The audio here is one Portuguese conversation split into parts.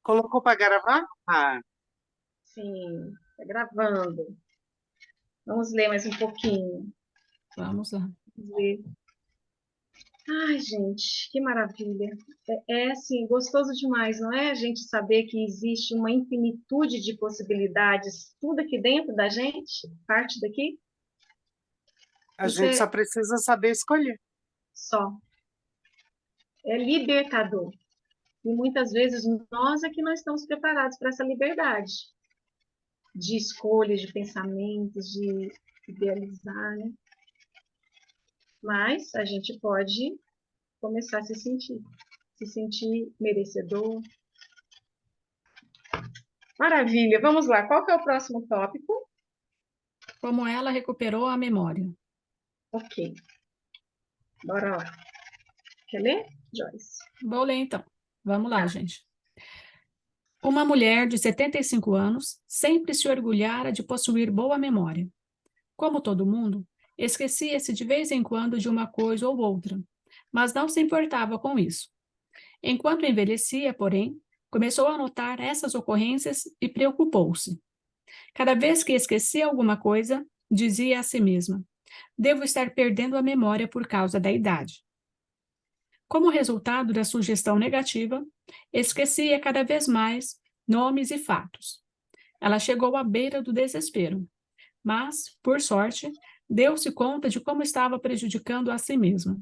Colocou para gravar? Ah, Sim, tá gravando. Vamos ler mais um pouquinho. Vamos lá. Vamos ver. Ai, gente, que maravilha. Assim, gostoso demais, não é? A gente saber que existe uma infinitude de possibilidades, tudo aqui dentro da gente, parte daqui. a Isso gente só é precisa saber escolher. só. É libertador. E muitas vezes nós é que não estamos preparados para essa liberdade de escolhas, de pensamentos, de idealizar, né? Mas a gente pode começar a se sentir merecedor. Maravilha, vamos lá. Qual que é o próximo tópico? Como ela recuperou a memória. Ok, bora lá. Quer ler, Joyce? Vou ler então. Vamos lá, gente. Uma mulher de 75 anos sempre se orgulhara de possuir boa memória. Como todo mundo, esquecia-se de vez em quando de uma coisa ou outra, mas não se importava com isso. Enquanto envelhecia, porém, começou a notar essas ocorrências e preocupou-se. Cada vez que esquecia alguma coisa, dizia a si mesma: devo estar perdendo a memória por causa da idade. Como resultado da sugestão negativa, esquecia cada vez mais nomes e fatos. Ela chegou à beira do desespero, mas, por sorte, deu-se conta de como estava prejudicando a si mesma.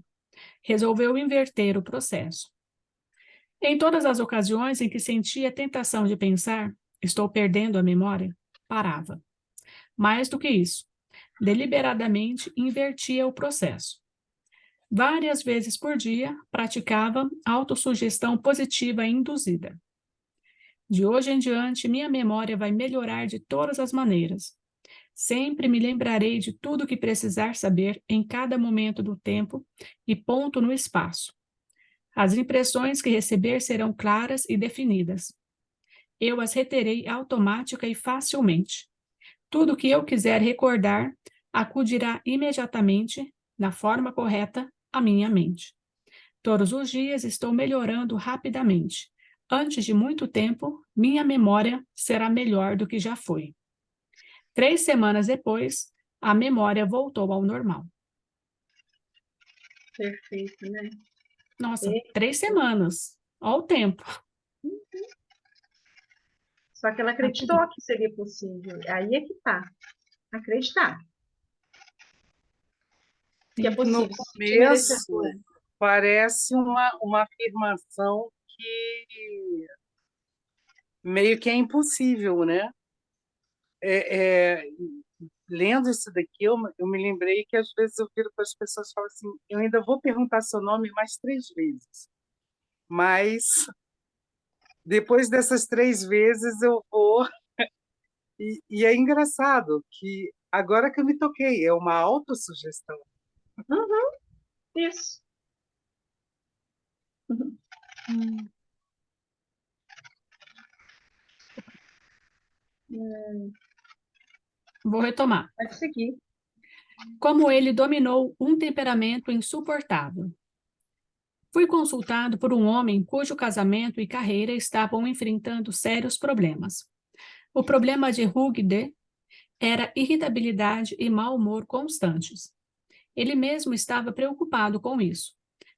Resolveu inverter o processo. Em todas as ocasiões em que sentia a tentação de pensar, estou perdendo a memória, parava. Mais do que isso, deliberadamente invertia o processo. Várias vezes por dia, praticava autossugestão positiva induzida. De hoje em diante, minha memória vai melhorar de todas as maneiras. Sempre me lembrarei de tudo o que precisar saber em cada momento do tempo e ponto no espaço. As impressões que receber serão claras e definidas. Eu as reterei automática e facilmente. Tudo o que eu quiser recordar acudirá imediatamente, na forma correta, à minha mente. Todos os dias estou melhorando rapidamente. Antes de muito tempo, minha memória será melhor do que já foi. 3 semanas depois, a memória voltou ao normal. Perfeito, né? Nossa, E- 3 semanas. Olha o tempo. Só que ela Rapidinho. acreditou que seria possível. Aí é que tá. Acreditar que é No possível, se sentir começo, merecedora. parece uma afirmação que meio que é impossível, né? É, é, lendo isso daqui, eu me lembrei que às vezes eu viro para as pessoas e falo assim: eu ainda vou perguntar seu nome mais 3 vezes, mas depois dessas 3 vezes eu vou. E é engraçado que agora que eu me toquei, é uma autossugestão. Uhum, isso. Hum, Vou retomar. Pode seguir. Como ele dominou um temperamento insuportável. Fui consultado por um homem cujo casamento e carreira estavam enfrentando sérios problemas. O problema de Hugde era irritabilidade e mau humor constantes. Ele mesmo estava preocupado com isso.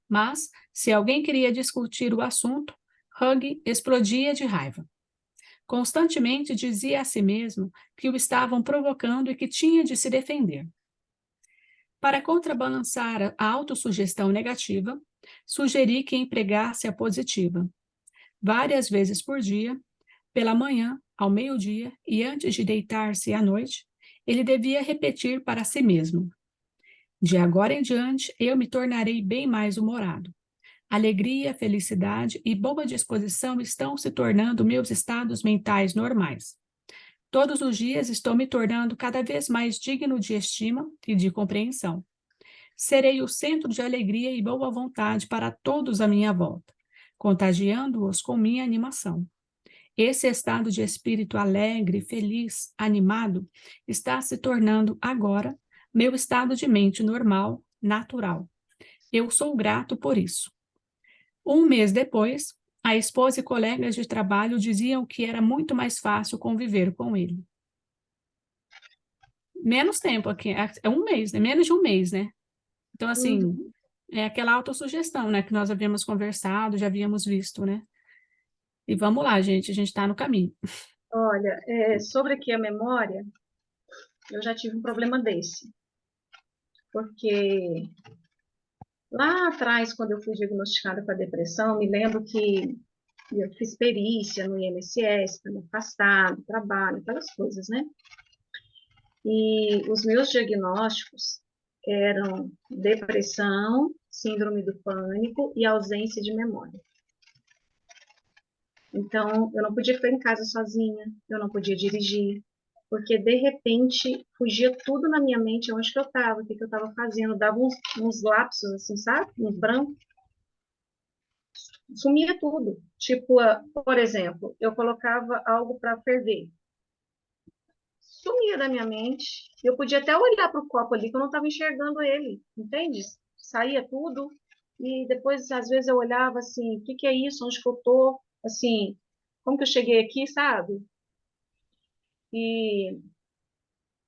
Mas, se alguém queria discutir o assunto, Hug explodia de raiva. Constantemente dizia a si mesmo que o estavam provocando e que tinha de se defender. Para contrabalançar a autossugestão negativa, sugeri que empregasse a positiva. Várias vezes por dia, pela manhã, ao meio-dia e antes de deitar-se à noite, ele devia repetir para si mesmo: de agora em diante, eu me tornarei bem mais humorado. Alegria, felicidade e boa disposição estão se tornando meus estados mentais normais. Todos os dias estou me tornando cada vez mais digno de estima e de compreensão. Serei o centro de alegria e boa vontade para todos à minha volta, contagiando-os com minha animação. Esse estado de espírito alegre, feliz, animado, está se tornando agora meu estado de mente normal, natural. Eu sou grato por isso. Um mês depois, a esposa e colegas de trabalho diziam que era muito mais fácil conviver com ele. Menos tempo aqui, é um mês, né? Menos de um mês, né? Então, assim, Uhum. é aquela autossugestão, né? Que nós havíamos conversado, já havíamos visto, né? E vamos lá, gente, a gente está no caminho. Olha, sobre aqui a memória, eu já tive um problema desse, porque lá atrás, quando eu fui diagnosticada com a depressão, me lembro que eu fiz perícia no INSS para me afastar do trabalho, aquelas coisas, né? E os meus diagnósticos eram depressão, síndrome do pânico e ausência de memória. Então, eu não podia ficar em casa sozinha, eu não podia dirigir, porque de repente fugia tudo na minha mente onde que eu estava, o que que eu estava fazendo, dava uns lapsos assim, sabe? Uns brancos, sumia tudo. Tipo, por exemplo, eu colocava algo para ferver, sumia da minha mente. Eu podia até olhar para o copo ali que eu não estava enxergando ele, entende? Saía tudo e depois às vezes eu olhava assim, o que que é isso? Onde que eu tô? Assim, como que eu cheguei aqui, sabe? E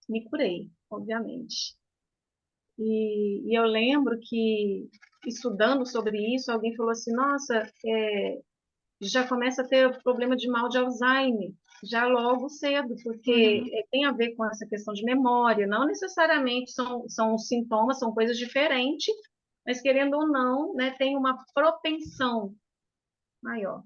me curei, obviamente. E eu lembro que estudando sobre isso, alguém falou assim, nossa, já começa a ter problema de mal de Alzheimer, já logo cedo, porque Uhum. tem a ver com essa questão de memória, não necessariamente são sintomas, são coisas diferentes, mas querendo ou não, né, tem uma propensão maior.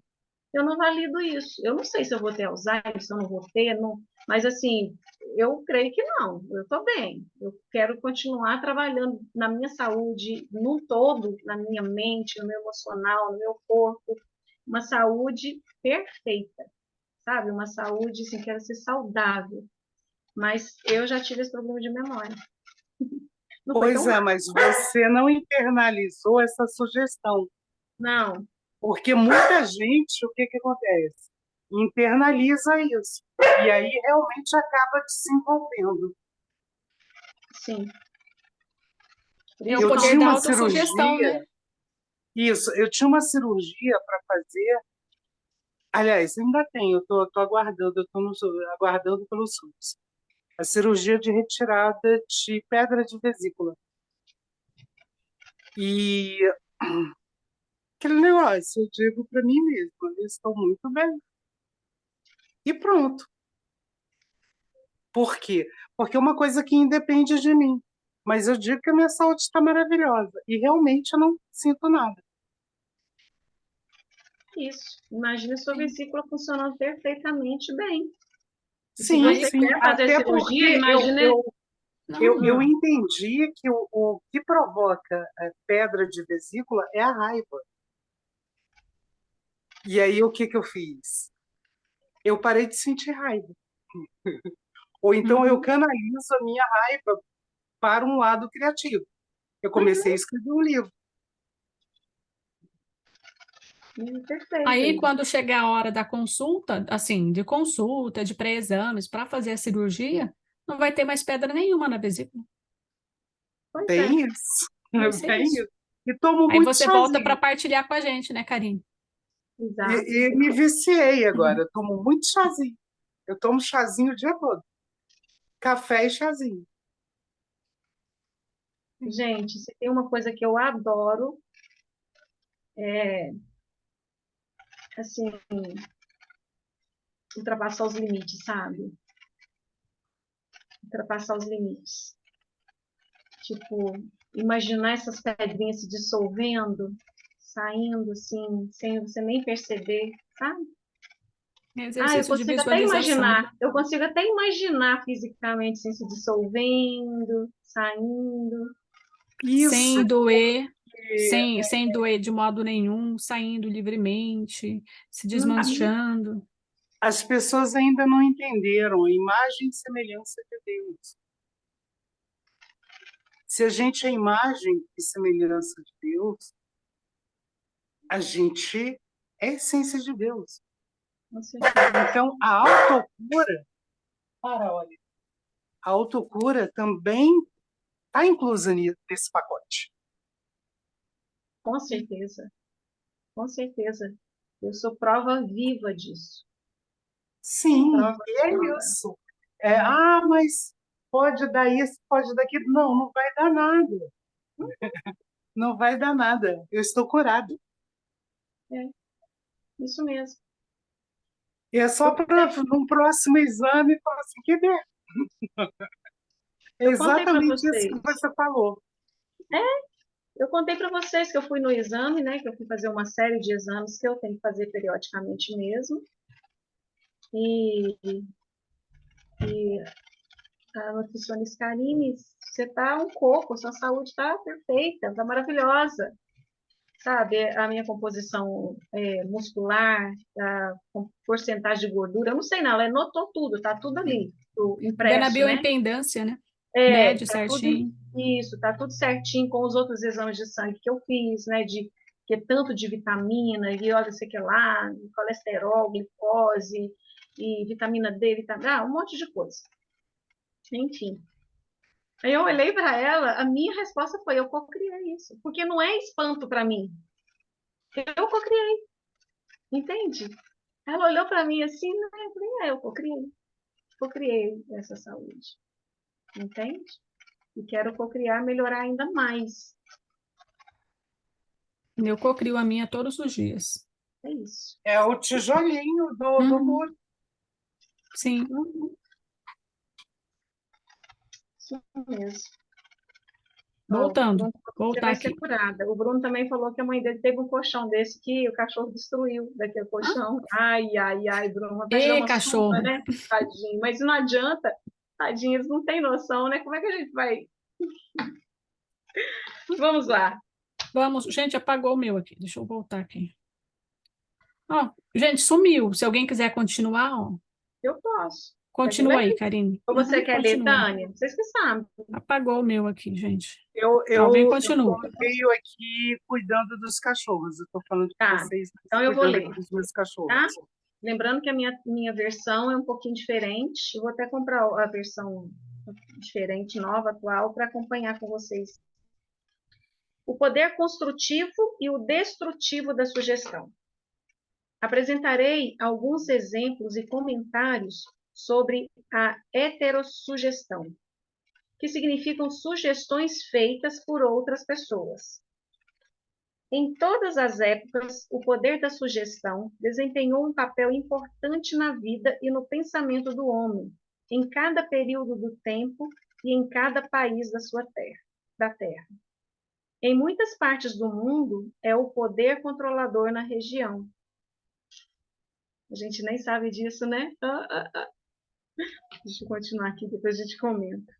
Eu não valido isso. Eu não sei se eu vou ter Alzheimer, se eu não vou ter, não, mas assim, eu creio que não. Eu estou bem. Eu quero continuar trabalhando na minha saúde, num todo, na minha mente, no meu emocional, no meu corpo, uma saúde perfeita, sabe? Uma saúde, assim, quero ser saudável. Mas eu já tive esse problema de memória. Não foi tão Pois é, rápido, mas você não internalizou essa sugestão, não. porque muita gente, o que que acontece? Internaliza isso, e aí realmente acaba desenvolvendo. Sim. Por É o isso Eu que poder tinha da uma autossugestão, cirurgia, né? isso, eu tinha uma cirurgia para fazer, aliás, ainda tenho, eu tô aguardando, aguardando pelo SUS. A cirurgia de retirada de pedra de vesícula. E aquele negócio, eu digo para mim mesma, eu estou muito bem. E pronto. Por quê? Porque é uma coisa que independe de mim. Mas eu digo que a minha saúde está maravilhosa. E realmente eu não sinto nada. isso. Imagina a sua Sim. vesícula funcionando perfeitamente bem. E se Sim, Aí, você sim. quer fazer Até cirurgia, porque imagina. eu não, entendi que o que provoca a pedra de vesícula é a raiva. E aí o que eu fiz? Eu parei de sentir raiva. Ou então eu uhum. canalizo a minha raiva para um lado criativo. Eu comecei a Uhum, escrever um livro. perfeito Aí, aí. quando chegar a hora da consulta, assim, de consulta, de pré-exames, para fazer a cirurgia, não vai ter mais pedra nenhuma na vesícula. Pois é, Bem isso. Vai ser Bem isso. isso. E tomo Aí muito você volta para chazinho. partilhar com a gente, né, Karine? exato. E me viciei agora. Uhum. Eu tomo muito chazinho. Eu tomo chazinho o dia todo. Café e chazinho. Gente, se tem uma coisa que eu adoro, é, assim, ultrapassar os limites, sabe? Ultrapassar os limites. Tipo, imaginar essas pedrinhas se dissolvendo, saindo assim, sem você nem perceber, sabe? Ah, Exercício de visualização. eu consigo até imaginar fisicamente assim, se dissolvendo, saindo. Isso, Sem doer, porque sem doer de modo nenhum, saindo livremente, se Uhum, desmanchando. as pessoas ainda não entenderam a imagem e semelhança de Deus. Se a gente é imagem e semelhança de Deus, a gente é a essência de Deus. com certeza. Então, a autocura, olha, a autocura também está inclusa nesse pacote. Com certeza, com certeza. Eu sou prova viva disso. Sim, Prova e é viva. isso. Mas pode dar isso, pode dar aquilo. Não, não vai dar nada. Não vai dar nada. Eu estou curado. É, isso mesmo. E é só Eu para contei para um próximo exame falar assim, que der. É eu contei para exatamente isso que vocês. você falou. É, eu contei para vocês que eu fui no exame, né? Que eu fui fazer uma série de exames que eu tenho que fazer periodicamente mesmo. E, e a nutricionista Karine, você tá um coco, sua saúde está perfeita, está maravilhosa. Sabe, a minha composição muscular, a porcentagem de gordura, eu não sei não, ela anotou tudo, tá tudo ali, Vê na impresso, né? bioimpedância, né? Mede Tá tudo certinho. isso, tá tudo certinho com os outros exames de sangue que eu fiz, né? Que é tanto de vitamina, e olha, sei que lá, colesterol, glicose, e vitamina D, um monte de coisa. Enfim. Aí eu olhei para ela, a minha resposta foi: eu cocriei isso, porque não é espanto para mim. Eu cocriei, entende? Ela olhou para mim assim, né? Eu falei: eu cocriei essa saúde, entende? E quero cocriar, melhorar ainda mais. Eu cocrio a minha todos os dias. É isso. É o tijolinho do Uhum, muro. sim. Uhum, isso mesmo. Ó, o Voltando. Bruno falou que você Voltar vai ser aqui. curada. O Bruno também falou que a mãe dele teve um colchão desse que o cachorro destruiu daquele Ah, colchão. Ai, ai, ai, Bruno, vontade de dar e uma surra, cachorro. né? Tadinho. Mas não adianta. Tadinho, eles não têm noção, né? Como é que a gente vai? Vamos lá. Vamos, gente, apagou o meu aqui. Deixa eu voltar aqui. Ó, gente, sumiu. Se alguém quiser continuar, ó, Eu posso. Pode continua ler? aí, Karine. Ou você Uhum, quer ler, continua. Tânia? Vocês que sabem. Apagou o meu aqui, gente. Eu, Alguém eu, eu continua. coloquei eu aqui cuidando dos cachorros. Eu estou falando com Tá. vocês, mas Então eu vou cuidando ler, aqui dos meus tá? cachorros. Lembrando que a minha versão é um pouquinho diferente. Eu vou até comprar a versão diferente, nova, atual, para acompanhar com vocês. O poder construtivo e o destrutivo da sugestão. Apresentarei alguns exemplos e comentários sobre a heterossugestão, que significam sugestões feitas por outras pessoas. Em todas as épocas, o poder da sugestão desempenhou um papel importante na vida e no pensamento do homem, em cada período do tempo e em cada país da Terra. Em muitas partes do mundo, é o poder controlador na região. A gente nem sabe disso, né? Deixa eu continuar aqui, depois a gente comenta.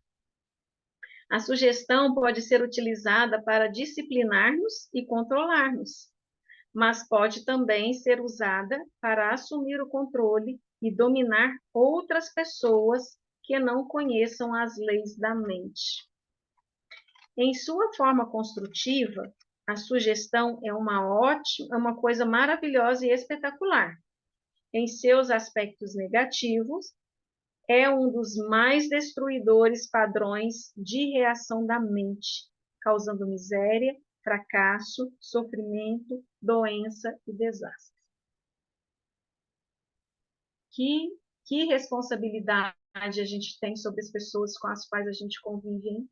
A sugestão pode ser utilizada para disciplinar-nos e controlar-nos, mas pode também ser usada para assumir o controle e dominar outras pessoas que não conheçam as leis da mente. Em sua forma construtiva, a sugestão é uma coisa maravilhosa e espetacular. Em seus aspectos negativos, é um dos mais destruidores padrões de reação da mente, causando miséria, fracasso, sofrimento, doença e desastre. Que responsabilidade a gente tem sobre as pessoas com as quais a gente convive, hein?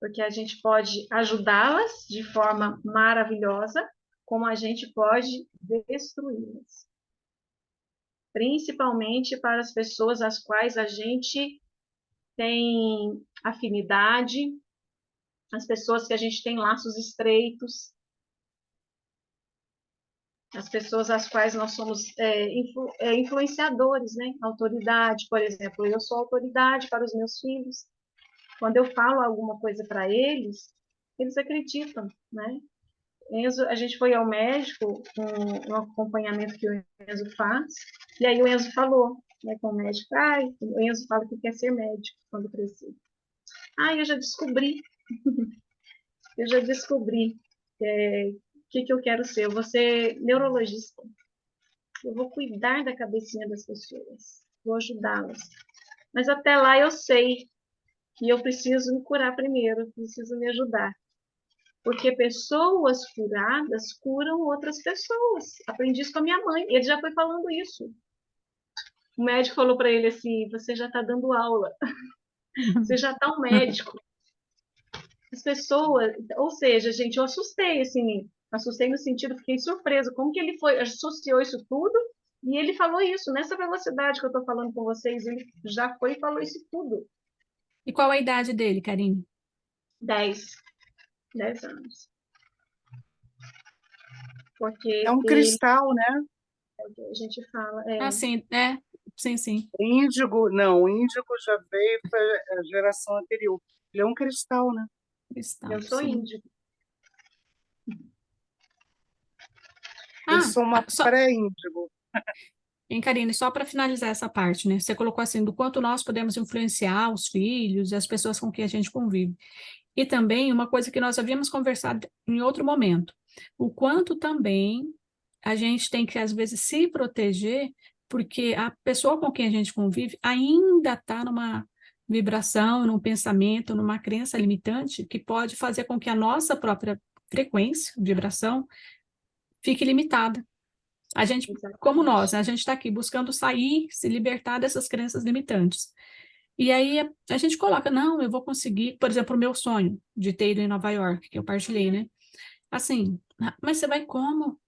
Porque a gente pode ajudá-las de forma maravilhosa, como a gente pode destruí-las. Principalmente para as pessoas às quais a gente tem afinidade, as pessoas que a gente tem laços estreitos, as pessoas às quais nós somos influenciadores, né? Autoridade, por exemplo, eu sou autoridade para os meus filhos. Quando eu falo alguma coisa para eles, eles acreditam, né? Enzo, a gente foi ao médico, um acompanhamento que o Enzo faz, e aí o Enzo falou, né, com o médico, o Enzo fala que quer ser médico quando crescer. Eu já descobri o que eu quero ser. Eu vou ser neurologista. Eu vou cuidar da cabecinha das pessoas, vou ajudá-las. Mas até lá eu sei que eu preciso me curar primeiro, preciso me ajudar. Porque pessoas curadas curam outras pessoas. Aprendi isso com a minha mãe. Ele já foi falando isso. O médico falou para ele assim: você já está dando aula, você já está um médico. As pessoas, ou seja, gente, eu assustei, assim, assustei no sentido, fiquei surpresa, como que ele foi, associou isso tudo, e ele falou isso, nessa velocidade que eu estou falando com vocês, ele já foi e falou isso tudo. E qual a idade dele, Karine? 10 anos. É Porque um ele, cristal, né? a gente fala, Ah, sim, sim, sim. Índigo, não, o índigo já veio para a geração anterior. Ele é um cristal, né? Cristal, eu sou sim. índio. Eu Ah, sou uma só, pré-índigo. hein, Karine, só para finalizar essa parte, né? Você colocou assim, do quanto nós podemos influenciar os filhos e as pessoas com quem a gente convive. E também uma coisa que nós havíamos conversado em outro momento, o quanto também a gente tem que, às vezes, se proteger, porque a pessoa com quem a gente convive ainda está numa vibração, num pensamento, numa crença limitante, que pode fazer com que a nossa própria frequência, vibração, fique limitada. A gente, como nós, Exatamente. né, a gente está aqui buscando sair, se libertar dessas crenças limitantes. E aí a gente coloca, não, eu vou conseguir, por exemplo, o meu sonho de ter ido em Nova York, que eu partilhei, né? Assim, mas você vai como?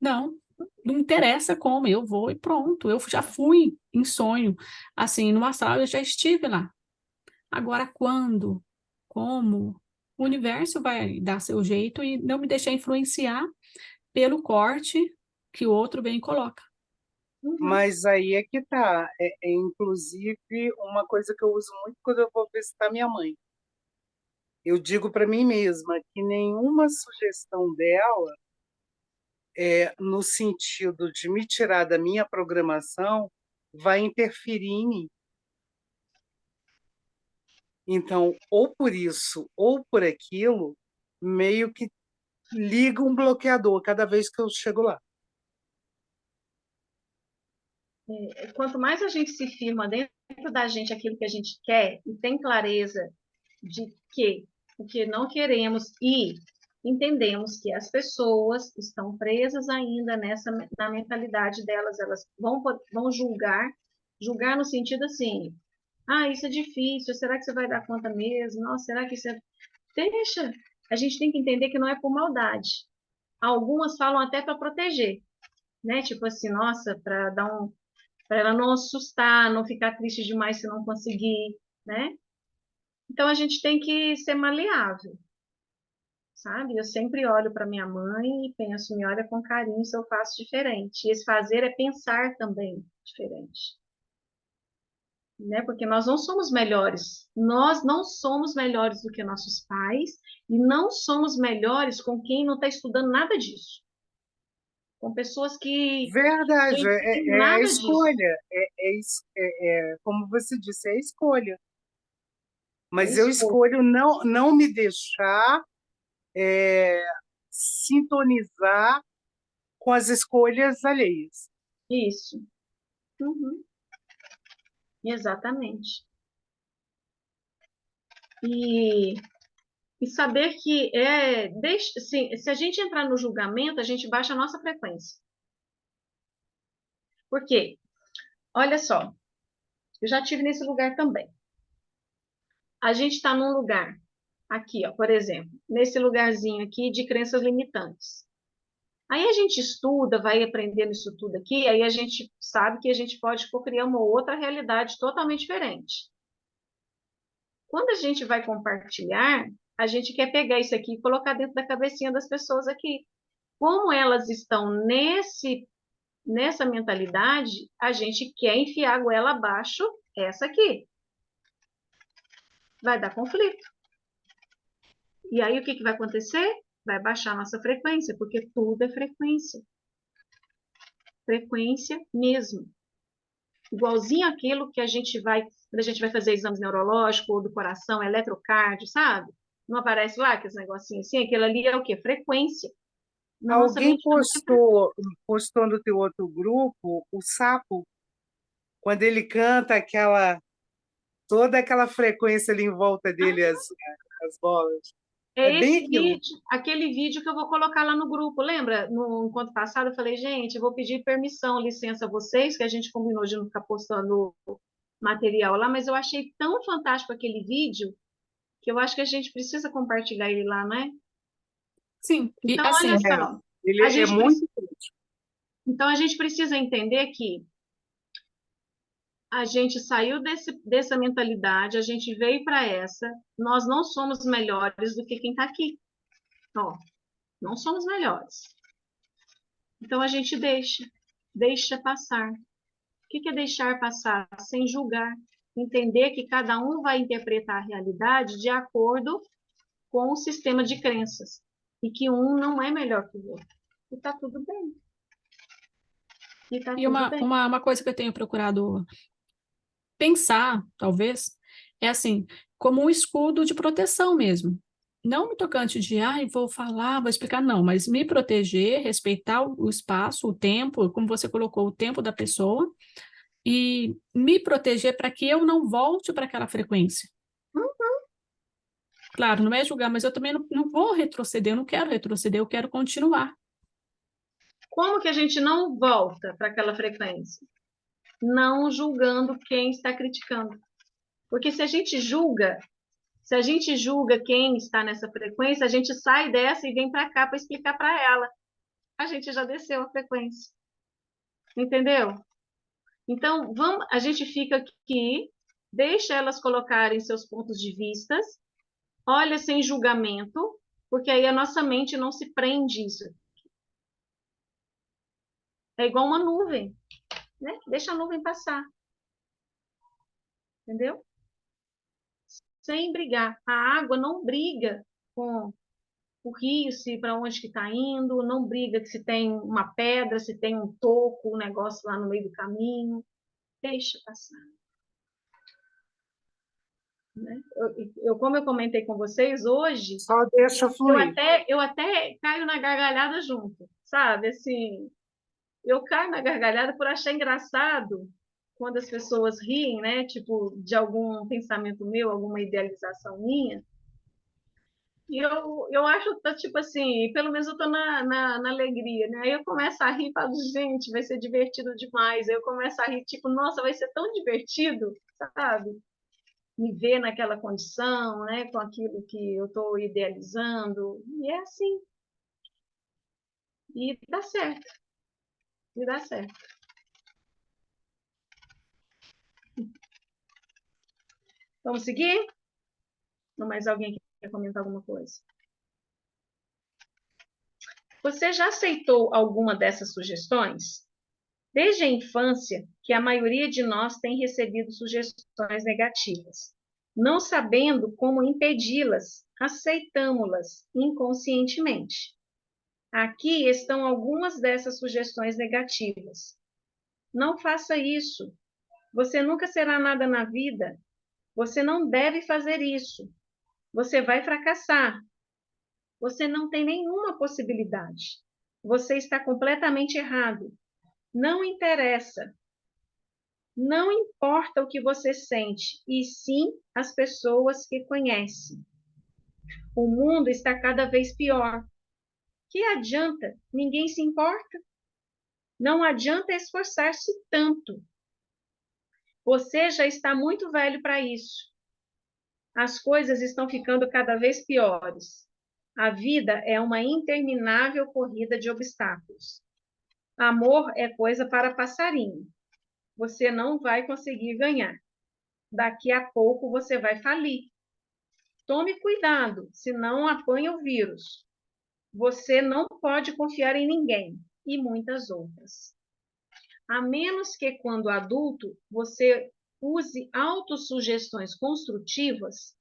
Não, não interessa como, eu vou e pronto. Eu já fui em sonho, assim, no astral eu já estive lá. Agora, quando? Como? O universo vai dar seu jeito e não me deixar influenciar pelo corte que o outro vem e coloca. Uhum. Mas aí é que tá. É inclusive uma coisa que eu uso muito quando eu vou visitar minha mãe. Eu digo para mim mesma que nenhuma sugestão dela, no sentido de me tirar da minha programação, vai interferir em mim. Então, ou por isso, ou por aquilo, meio que liga um bloqueador cada vez que eu chego lá. Quanto mais a gente se firma dentro da gente aquilo que a gente quer e tem clareza de que o que não queremos e entendemos que as pessoas estão presas ainda na mentalidade delas, elas vão julgar no sentido assim, isso é difícil, será que você vai dar conta mesmo? Nossa, será que isso é... Deixa, a gente tem que entender que não é por maldade. Algumas falam até para proteger, né? Tipo assim, nossa, para ela não assustar, não ficar triste demais se não conseguir, né? Então a gente tem que ser maleável, sabe? Eu sempre olho para minha mãe e penso, me olha com carinho se eu faço diferente. E esse fazer é pensar também diferente, né? Porque nós não somos melhores. Nós não somos melhores do que nossos pais e não somos melhores com quem não está estudando nada disso. Com pessoas que não Verdade, entendem é a nada disso. escolha. Como você disse, é a escolha. É Mas eu escolha. escolho não me deixar é, sintonizar com as escolhas alheias. Isso. Uhum. Exatamente. E, e saber que assim, se a gente entrar no julgamento, a gente baixa a nossa frequência. Por quê? Olha só, eu já tive nesse lugar também. A gente está num lugar, aqui, ó, por exemplo, nesse lugarzinho aqui de crenças limitantes. Aí a gente estuda, vai aprendendo isso tudo aqui, aí a gente sabe que a gente pode criar uma outra realidade totalmente diferente. Quando a gente vai compartilhar, a gente quer pegar isso aqui e colocar dentro da cabecinha das pessoas aqui. Como elas estão nessa mentalidade, a gente quer enfiar a goela abaixo essa aqui. Vai dar conflito. E aí o que vai acontecer? Vai baixar a nossa frequência, porque tudo é frequência. Frequência mesmo. Igualzinho aquilo que quando a gente vai fazer exames neurológicos ou do coração, eletrocardio, sabe? Não aparece lá aqueles negocinhos assim? Aquilo ali é o quê? Frequência. Na nossa Alguém mente é muita frequência. postou no teu outro grupo o sapo, quando ele canta aquela toda aquela frequência ali em volta dele, as bolas. É É bem esse aquilo. vídeo, aquele vídeo que eu vou colocar lá no grupo. Lembra? No encontro passado, eu falei, gente, eu vou pedir permissão, licença a vocês, que a gente combinou de não ficar postando material lá, mas eu achei tão fantástico aquele vídeo que eu acho que a gente precisa compartilhar ele lá, não é? Sim, e Então, olha assim, É, só, ele a é gente, muito. então a gente precisa entender que a gente saiu dessa mentalidade, a gente veio para essa, nós não somos melhores do que quem está aqui. Ó, não somos melhores. Então a gente deixa passar. O que é deixar passar? Sem julgar. Entender que cada um vai interpretar a realidade de acordo com o sistema de crenças. E que um não é melhor que o outro. E está tudo bem. E está e tudo uma, bem. uma, uma coisa que eu tenho procurado pensar, talvez, é assim, como um escudo de proteção mesmo. Não no tocante de, ai, vou falar, vou explicar, não, mas me proteger, respeitar o espaço, o tempo, como você colocou, o tempo da pessoa, e me proteger para que eu não volte para aquela frequência. Claro, não é julgar, mas eu também não vou retroceder, eu não quero retroceder, eu quero continuar. Como que a gente não volta para aquela frequência? Não julgando quem está criticando. Porque se a gente julga quem está nessa frequência, a gente sai dessa e vem para cá para explicar para ela. A gente já desceu a frequência. Entendeu? Então, a gente fica aqui, deixa elas colocarem seus pontos de vistas, olha sem julgamento, porque aí a nossa mente não se prende isso. É igual uma nuvem, né? Deixa a nuvem passar, entendeu? Sem brigar. A água não briga com o rio, se para onde que está indo, não briga que se tem uma pedra, se tem um toco, um negócio lá no meio do caminho. Deixa passar. Né? Como eu comentei com vocês hoje, Só deixa fluir. eu até caio na gargalhada junto, sabe? Assim, eu caio na gargalhada por achar engraçado quando as pessoas riem, né? Tipo, de algum pensamento meu, alguma idealização minha. E eu acho, tipo assim, pelo menos eu tô na alegria, né? Aí eu começo a rir e falo, gente, vai ser divertido demais. Aí eu começo a rir, tipo, nossa, vai ser tão divertido, sabe? Me ver naquela condição, né? Com aquilo que eu estou idealizando. E é assim. E dá certo. E dá certo. Vamos seguir? Ou mais alguém que quer comentar alguma coisa? Você já aceitou alguma dessas sugestões? Desde a infância, que a maioria de nós tem recebido sugestões negativas. Não sabendo como impedi-las, aceitamos-las inconscientemente. Aqui estão algumas dessas sugestões negativas. Não faça isso. Você nunca será nada na vida. Você não deve fazer isso. Você vai fracassar. Você não tem nenhuma possibilidade. Você está completamente errado. Não interessa. Não importa o que você sente, e sim as pessoas que conhece. O mundo está cada vez pior. Que adianta? Ninguém se importa. Não adianta esforçar-se tanto. Você já está muito velho para isso. As coisas estão ficando cada vez piores. A vida é uma interminável corrida de obstáculos. Amor é coisa para passarinho. Você não vai conseguir ganhar. Daqui a pouco você vai falir. Tome cuidado, senão apanha o vírus. Você não pode confiar em ninguém. E muitas outras. A menos que, quando adulto, você use autossugestões construtivas,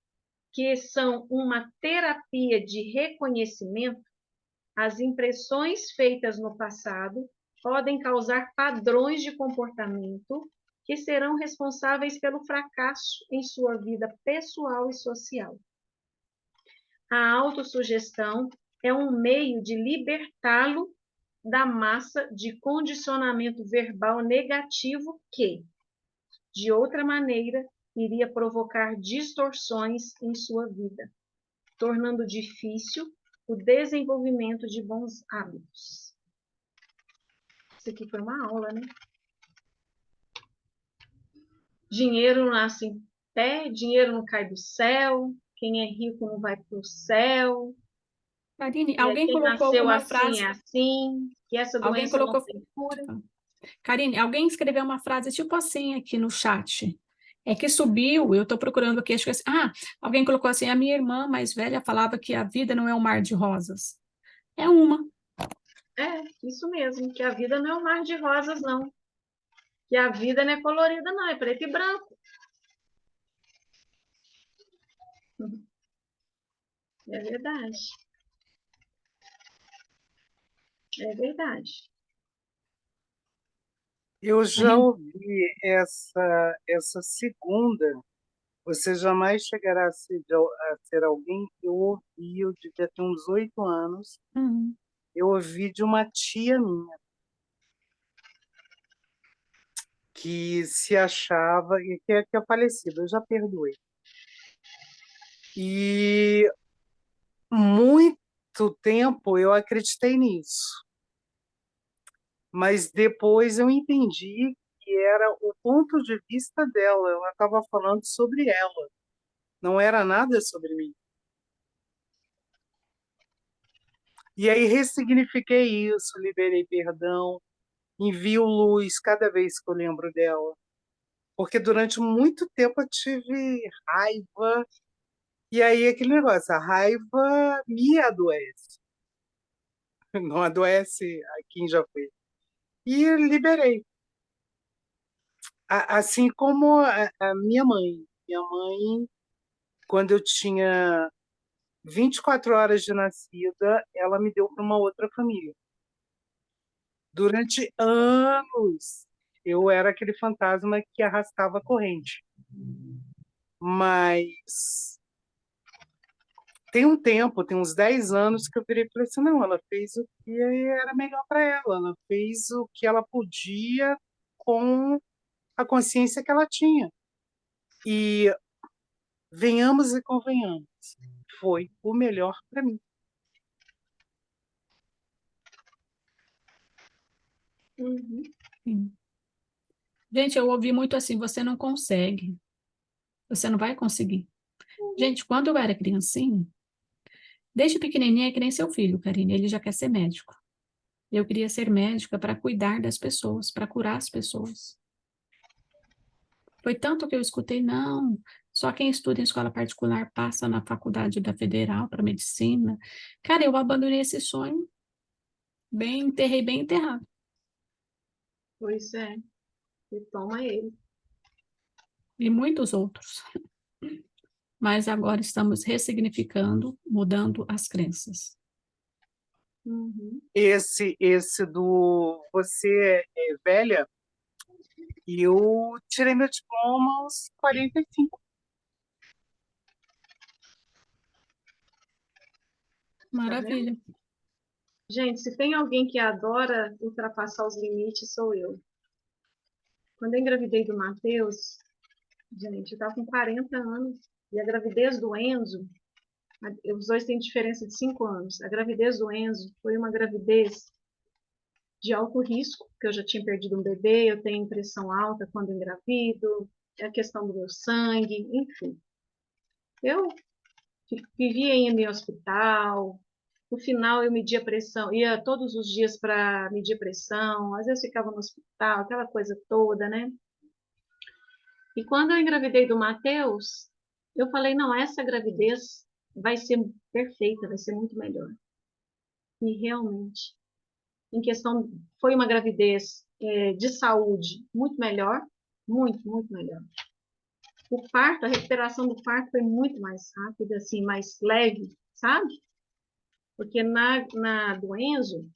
que são uma terapia de reconhecimento, as impressões feitas no passado podem causar padrões de comportamento que serão responsáveis pelo fracasso em sua vida pessoal e social. A autossugestão é um meio de libertá-lo da massa de condicionamento verbal negativo que, de outra maneira, iria provocar distorções em sua vida. tornando difícil o desenvolvimento de bons hábitos. Isso aqui foi uma aula, né? Dinheiro não nasce em pé, dinheiro não cai do céu, quem é rico não vai para o céu, Karine, e aí alguém quem colocou nasceu uma assim frase, é assim, que essa alguém doença não colocou, tem cura. Karine, alguém escreveu uma frase tipo assim aqui no chat. É que subiu, eu estou procurando aqui, acho que alguém colocou assim, a minha irmã mais velha falava que a vida não é um mar de rosas. É uma. É, isso mesmo, que a vida não é um mar de rosas, não. Que a vida não é colorida, não, é preto e branco. É verdade. É verdade. Eu já ouvi essa segunda. Você jamais chegará a ser alguém que eu ouvi, eu devia ter uns 8 anos. Uhum. Eu ouvi de uma tia minha que se achava, e que é falecida, eu já perdoei. E muito tempo eu acreditei nisso, mas depois eu entendi que era o ponto de vista dela, ela estava falando sobre ela, não era nada sobre mim. E aí ressignifiquei isso, liberei perdão, envio luz cada vez que eu lembro dela. Porque durante muito tempo eu tive raiva, e aí aquele negócio, a raiva me adoece, não adoece a quem já fez. E liberei. Assim como a minha mãe. Minha mãe, quando eu tinha 24 horas de nascida, ela me deu para uma outra família. Durante anos, eu era aquele fantasma que arrastava a corrente. Mas tem um tempo, tem uns 10 anos que eu virei e falei assim, não, ela fez o que era melhor para ela fez o que ela podia com a consciência que ela tinha. E venhamos e convenhamos, foi o melhor para mim. Uhum. Sim. Gente, eu ouvi muito assim, você não consegue, você não vai conseguir. Gente, quando eu era criancinha, desde pequenininha é que nem seu filho, Karine, ele já quer ser médico. Eu queria ser médica para cuidar das pessoas, para curar as pessoas. Foi tanto que eu escutei, não, só quem estuda em escola particular passa na faculdade da federal para medicina. Cara, eu abandonei esse sonho, enterrei bem enterrado. Pois é, e toma ele. E muitos outros. Mas agora estamos ressignificando, mudando as crenças. Uhum. Esse do você é velha, eu tirei meu diploma aos 45. Tá vendo? Maravilha. Gente, se tem alguém que adora ultrapassar os limites, sou eu. Quando eu engravidei do Matheus, gente, eu estava com 40 anos, e a gravidez do Enzo, os dois têm diferença de 5 anos. A gravidez do Enzo foi uma gravidez de alto risco, porque eu já tinha perdido um bebê, eu tenho pressão alta quando engravido, é a questão do meu sangue, enfim. Eu vivia em hospital, no final eu media pressão, ia todos os dias para medir pressão, às vezes ficava no hospital, aquela coisa toda, né? E quando eu engravidei do Matheus, eu falei, não, essa gravidez vai ser perfeita, vai ser muito melhor. E realmente, em questão, foi uma gravidez de saúde muito melhor, muito, muito melhor. O parto, a recuperação do parto foi muito mais rápida, assim, mais leve, sabe? Porque na do Enzo,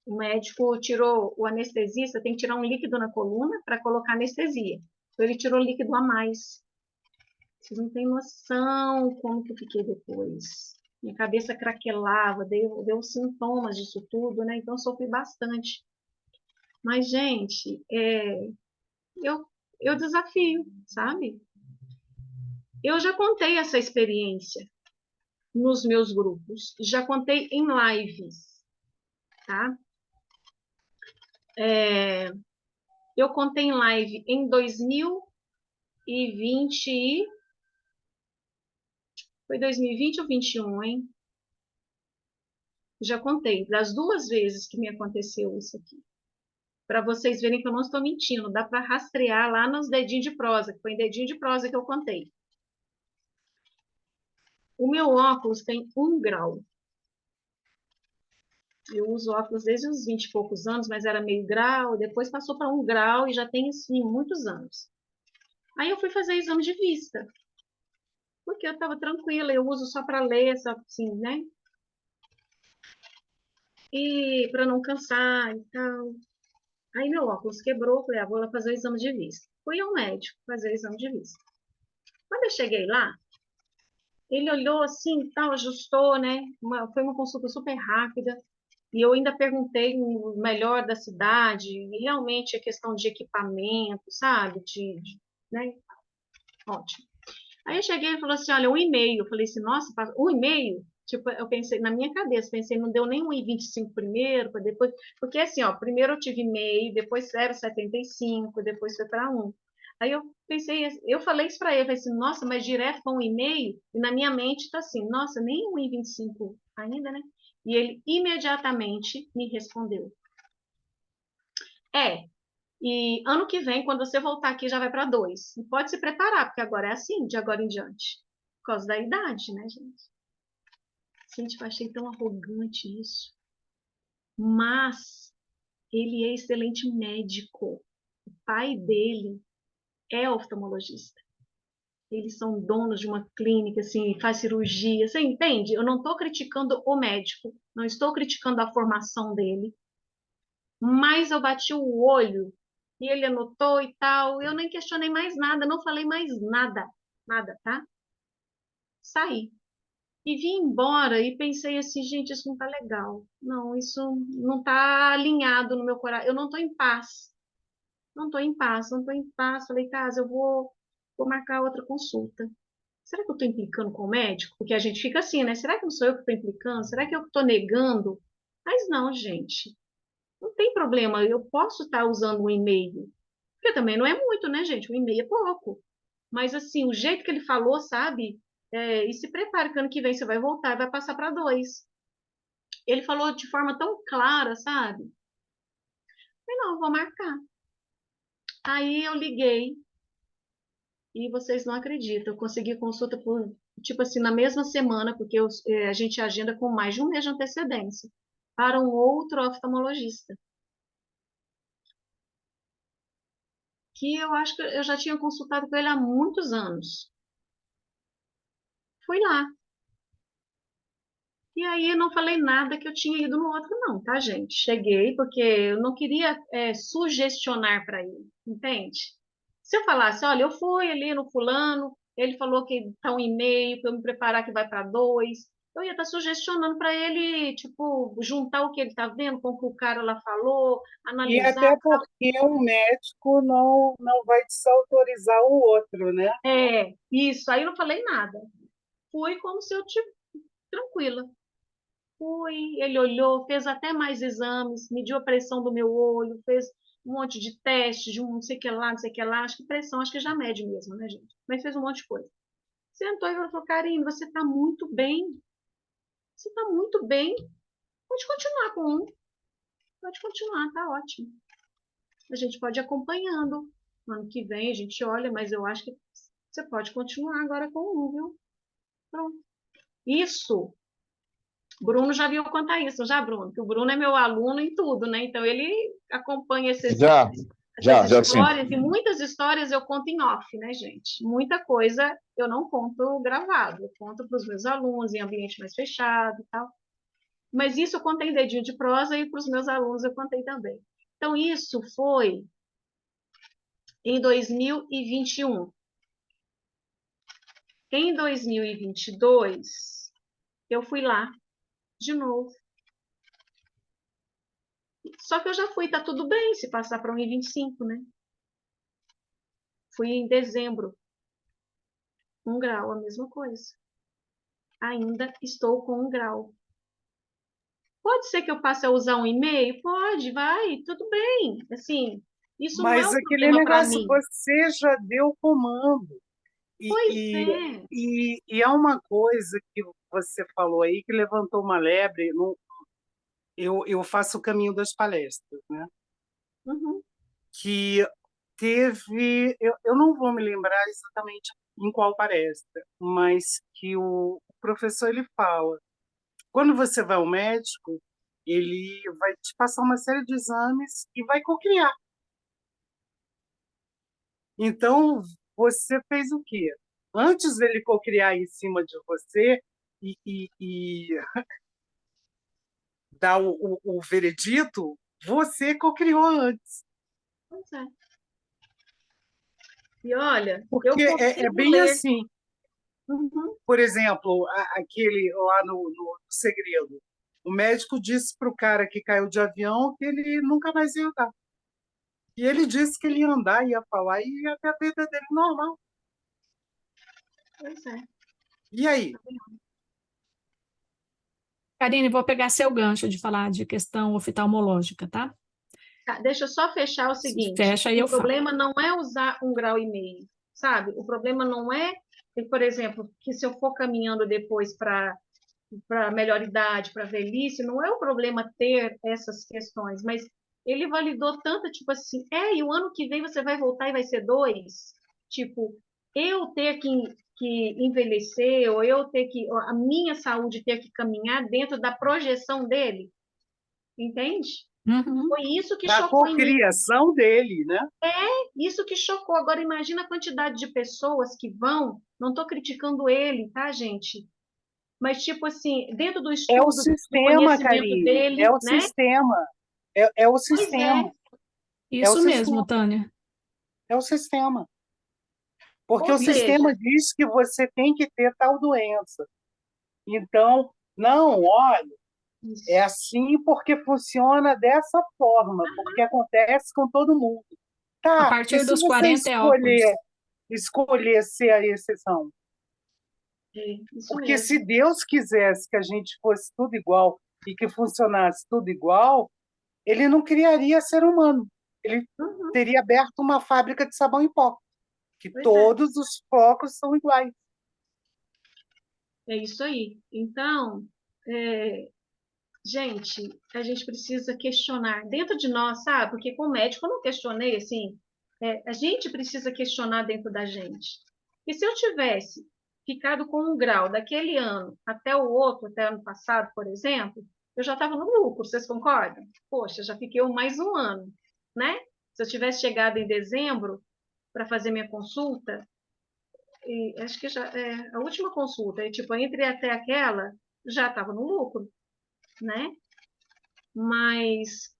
o médico tirou, o anestesista tem que tirar um líquido na coluna para colocar anestesia. Então ele tirou líquido a mais. Vocês não têm noção como que eu fiquei depois. Minha cabeça craquelava, deu sintomas disso tudo, né? Então sofri bastante. Mas, gente, eu, eu desafio, sabe? Eu já contei essa experiência. nos meus grupos, já contei em lives, tá? Eu contei em live em 2020, foi 2020 ou 21, hein? Já contei das duas vezes que me aconteceu isso aqui. Para vocês verem que eu não estou mentindo, dá para rastrear lá nos dedinhos de prosa, que foi em dedinho de prosa que eu contei. O meu óculos tem 1 grau. Eu uso óculos desde os 20 e poucos anos, mas era meio grau, depois passou para 1 grau e já tem assim muitos anos. Aí eu fui fazer exame de vista, porque eu estava tranquila, eu uso só para ler, só assim, né? E para não cansar e tal. Aí meu óculos quebrou, falei, vou lá fazer o exame de vista. Fui ao médico fazer o exame de vista. Quando eu cheguei lá, ele olhou assim, tal, ajustou, né? Foi uma consulta super rápida. E eu ainda perguntei o melhor da cidade, e realmente é questão de equipamento, sabe? Né? Ótimo. Aí eu cheguei e falou assim, olha, 1,5. Eu falei assim, nossa, 1,5? Tipo, eu pensei, na minha cabeça, pensei, não deu nem 1,25 primeiro, para depois... Porque assim, ó, primeiro eu tive meio, depois 0,75, depois foi para 1. Aí eu pensei, eu falei isso para ele, falei assim, nossa, mas direto para 1,5? E na minha mente tá assim, nossa, nem 1,25 ainda, né? E ele imediatamente me respondeu. E ano que vem, quando você voltar aqui, já vai para 2. E pode se preparar, porque agora é assim, de agora em diante. Por causa da idade, né, gente? Gente, eu achei tão arrogante isso. Mas ele é excelente médico. O pai dele é oftalmologista. Eles são donos de uma clínica, assim, faz cirurgia. Você entende? Eu não estou criticando o médico, não estou criticando a formação dele, mas eu bati o olho e ele anotou e tal. Eu nem questionei mais nada, não falei mais nada, nada, tá? Saí. E vim embora e pensei assim, gente, isso não tá legal. Não, isso não tá alinhado no meu coração. Eu não tô em paz. Não tô em paz, não tô em paz. Falei, Casa, vou marcar outra consulta. Será que eu tô implicando com o médico? Porque a gente fica assim, né? Será que não sou eu que tô implicando? Será que eu que tô negando? Mas não, gente. Não tem problema. Eu posso estar usando um e-mail. Porque também não é muito, né, gente? Um e-mail é pouco. Mas, assim, o jeito que ele falou, sabe? E se prepare que ano que vem você vai voltar e vai passar para 2. Ele falou de forma tão clara, sabe? Falei, não, eu vou marcar. Aí eu liguei e vocês não acreditam. Eu consegui consulta por, tipo assim, na mesma semana, porque a gente agenda com mais de um mês de antecedência, para um outro oftalmologista. Que eu acho que eu já tinha consultado com ele há muitos anos. Fui lá. E aí eu não falei nada que eu tinha ido no outro, não, tá, gente? Cheguei porque eu não queria sugestionar para ele, entende? Se eu falasse, olha, eu fui ali no fulano, ele falou que tá um e-mail para eu me preparar que vai para 2, eu ia estar sugestionando para ele, tipo, juntar o que ele está vendo com o que o cara lá falou, E analisar. até porque o médico não vai desautorizar o outro, né? Isso. Aí eu não falei nada. Fui como se eu tivesse tranquila. Fui, ele olhou, fez até mais exames, mediu a pressão do meu olho, fez um monte de testes, de um não sei o que lá, não sei o que lá. Acho que pressão, acho que já mede mesmo, né, gente? Mas fez um monte de coisa. Sentou e falou, Karine, você está muito bem. Você está muito bem. Pode continuar com um. Pode continuar, tá ótimo. A gente pode ir acompanhando. No ano que vem a gente olha, mas eu acho que você pode continuar agora com um, viu? Pronto. Isso Bruno já viu contar isso, já, Bruno? Que o Bruno é meu aluno em tudo, né? Então ele acompanha Já, essas já sim. histórias, e muitas histórias eu conto em off, né, gente? Muita coisa eu não conto gravado, eu conto para os meus alunos em ambiente mais fechado e tal. Mas isso eu contei em dedinho de prosa e para os meus alunos eu contei também. Então, isso foi em 2021. Em 2022, eu fui lá de novo. Só que eu já fui, tá tudo bem se passar para 1,25, né? Fui em dezembro, 1 grau, a mesma coisa. ainda estou com um grau. Pode ser que eu passe a usar um e-mail? Pode, vai, tudo bem. Assim, isso não é Mas um aquele problema para negócio, mim. você já deu o comando. E, Pois e, é. e há uma coisa que você falou aí que levantou uma lebre. Eu faço o caminho das palestras, né? Uhum. Que teve, eu não vou me lembrar exatamente em qual palestra, mas que o professor ele fala, quando você vai ao médico, ele vai te passar uma série de exames e vai cocriar. Então, você fez o quê? Antes dele cocriar em cima de você e dar o veredito, você cocriou antes. Pois é. E olha, eu Porque é consigo bem ler. assim. Uhum. Por exemplo, aquele lá no Segredo. O médico disse para o cara que caiu de avião que ele nunca mais ia andar. E ele disse que ele ia andar, ia falar, e ia ter a vida dele normal. Pois é. E aí? Karine, vou pegar seu gancho de falar de questão oftalmológica, tá? Tá, deixa eu só fechar o seguinte: Fecha e o eu falo. problema não é usar 1,5 graus, sabe? O problema não é, por exemplo, que se eu for caminhando depois para melhor idade, para velhice, não é o problema ter essas questões, mas ele validou tanto, tipo assim, e o ano que vem você vai voltar e vai ser 2? Tipo, eu ter que envelhecer, ou eu ter que, ou a minha saúde ter que caminhar dentro da projeção dele, entende? Uhum. Foi isso que Da chocou em mim. cocriação dele, né? Isso que chocou. Agora, imagina a quantidade de pessoas que vão. Não estou criticando ele, tá, gente? Mas, tipo assim, dentro do É o estudo, do sistema, conhecimento Karine. É dele, o né? sistema. É o Pois é, sistema. É o Isso mesmo, sistema. Tânia. É o sistema. Porque ou o sistema seja, diz que você tem que ter tal doença. Então, não, olha, é isso. assim porque funciona dessa forma, porque acontece com todo mundo. A Tá, e partir se dos você 40 é óculos. escolher ser a exceção? Isso Porque mesmo. se Deus quisesse que a gente fosse tudo igual e que funcionasse tudo igual, ele não criaria ser humano. Ele Uhum, teria aberto uma fábrica de sabão em pó, que pois todos os focos são iguais. é isso aí. Então, é, gente, a gente precisa questionar dentro de nós, sabe? Porque com o médico eu não questionei, assim, a gente precisa questionar dentro da gente. E se eu tivesse ficado com 1 grau daquele ano até o outro, até ano passado, por exemplo, eu já estava no lucro, vocês concordam? Poxa, já fiquei mais um ano, né? Se eu tivesse chegado em dezembro para fazer minha consulta, e acho que já a última consulta, tipo, entre até aquela, já estava no lucro, né? Mas,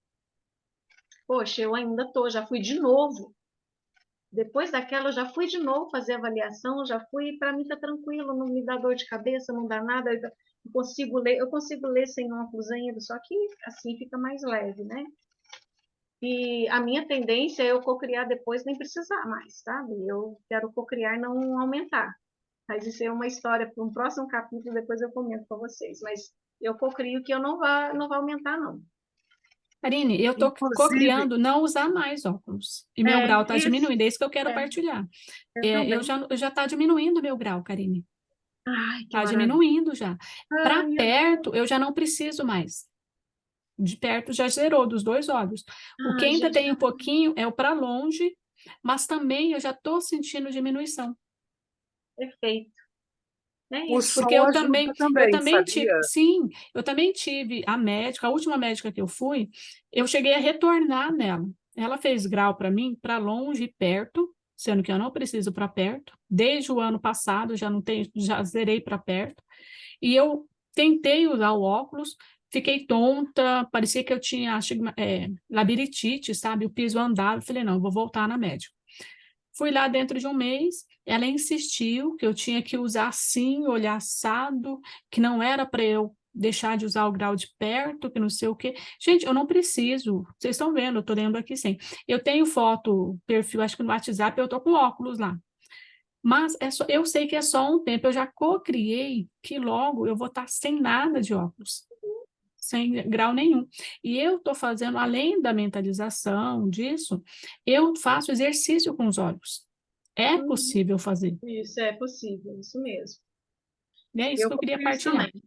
poxa, eu ainda tô, já fui de novo. Depois daquela, eu já fui de novo fazer avaliação, já fui, para mim tá tranquilo, não me dá dor de cabeça, não dá nada, eu consigo ler sem óculos ainda, só que assim fica mais leve, né? E a minha tendência é eu cocriar depois nem precisar mais, sabe? Eu quero cocriar e não aumentar. Mas isso é uma história para um próximo capítulo, depois eu comento com vocês. Mas eu cocrio que eu não vai aumentar, não. Karine, eu estou Inclusive, co-criando não usar mais óculos. E meu grau está Isso, diminuindo, é isso que eu quero é, partilhar. eu também. Eu já está diminuindo meu grau, Karine. Ai, que Está maravilha. diminuindo já. Para Ai, perto, eu já não preciso mais. De perto já zerou dos dois olhos. O que ai, ainda gente, tem um pouquinho é o para longe, mas também eu já estou sentindo diminuição. perfeito. É o isso. Porque som ajuda eu também, também tive, sabia? sim, eu também tive a médica, a última médica que eu fui, eu cheguei a retornar nela. Ela fez grau para mim, para longe e perto, sendo que eu não preciso para perto. Desde o ano passado já não tenho, já zerei para perto. E eu tentei usar o óculos, fiquei tonta, parecia que eu tinha labirintite, sabe? O piso andava, eu falei, não, eu vou voltar na médica. Fui lá dentro de um mês, ela insistiu que eu tinha que usar assim, olhar assado, que não era para eu deixar de usar o grau de perto, que não sei o quê. Gente, eu não preciso. Vocês estão vendo, eu estou lendo aqui sem. Eu tenho foto, perfil, acho que no WhatsApp eu estou com óculos lá. Mas eu sei que é só um tempo. Eu já co-criei que logo eu vou estar sem nada de óculos, sem grau nenhum. E eu estou fazendo, além da mentalização disso, eu faço exercício com os olhos. É Uhum. possível fazer. Isso é possível, isso mesmo. E é isso Eu que eu queria cocrio isso também. partilhar.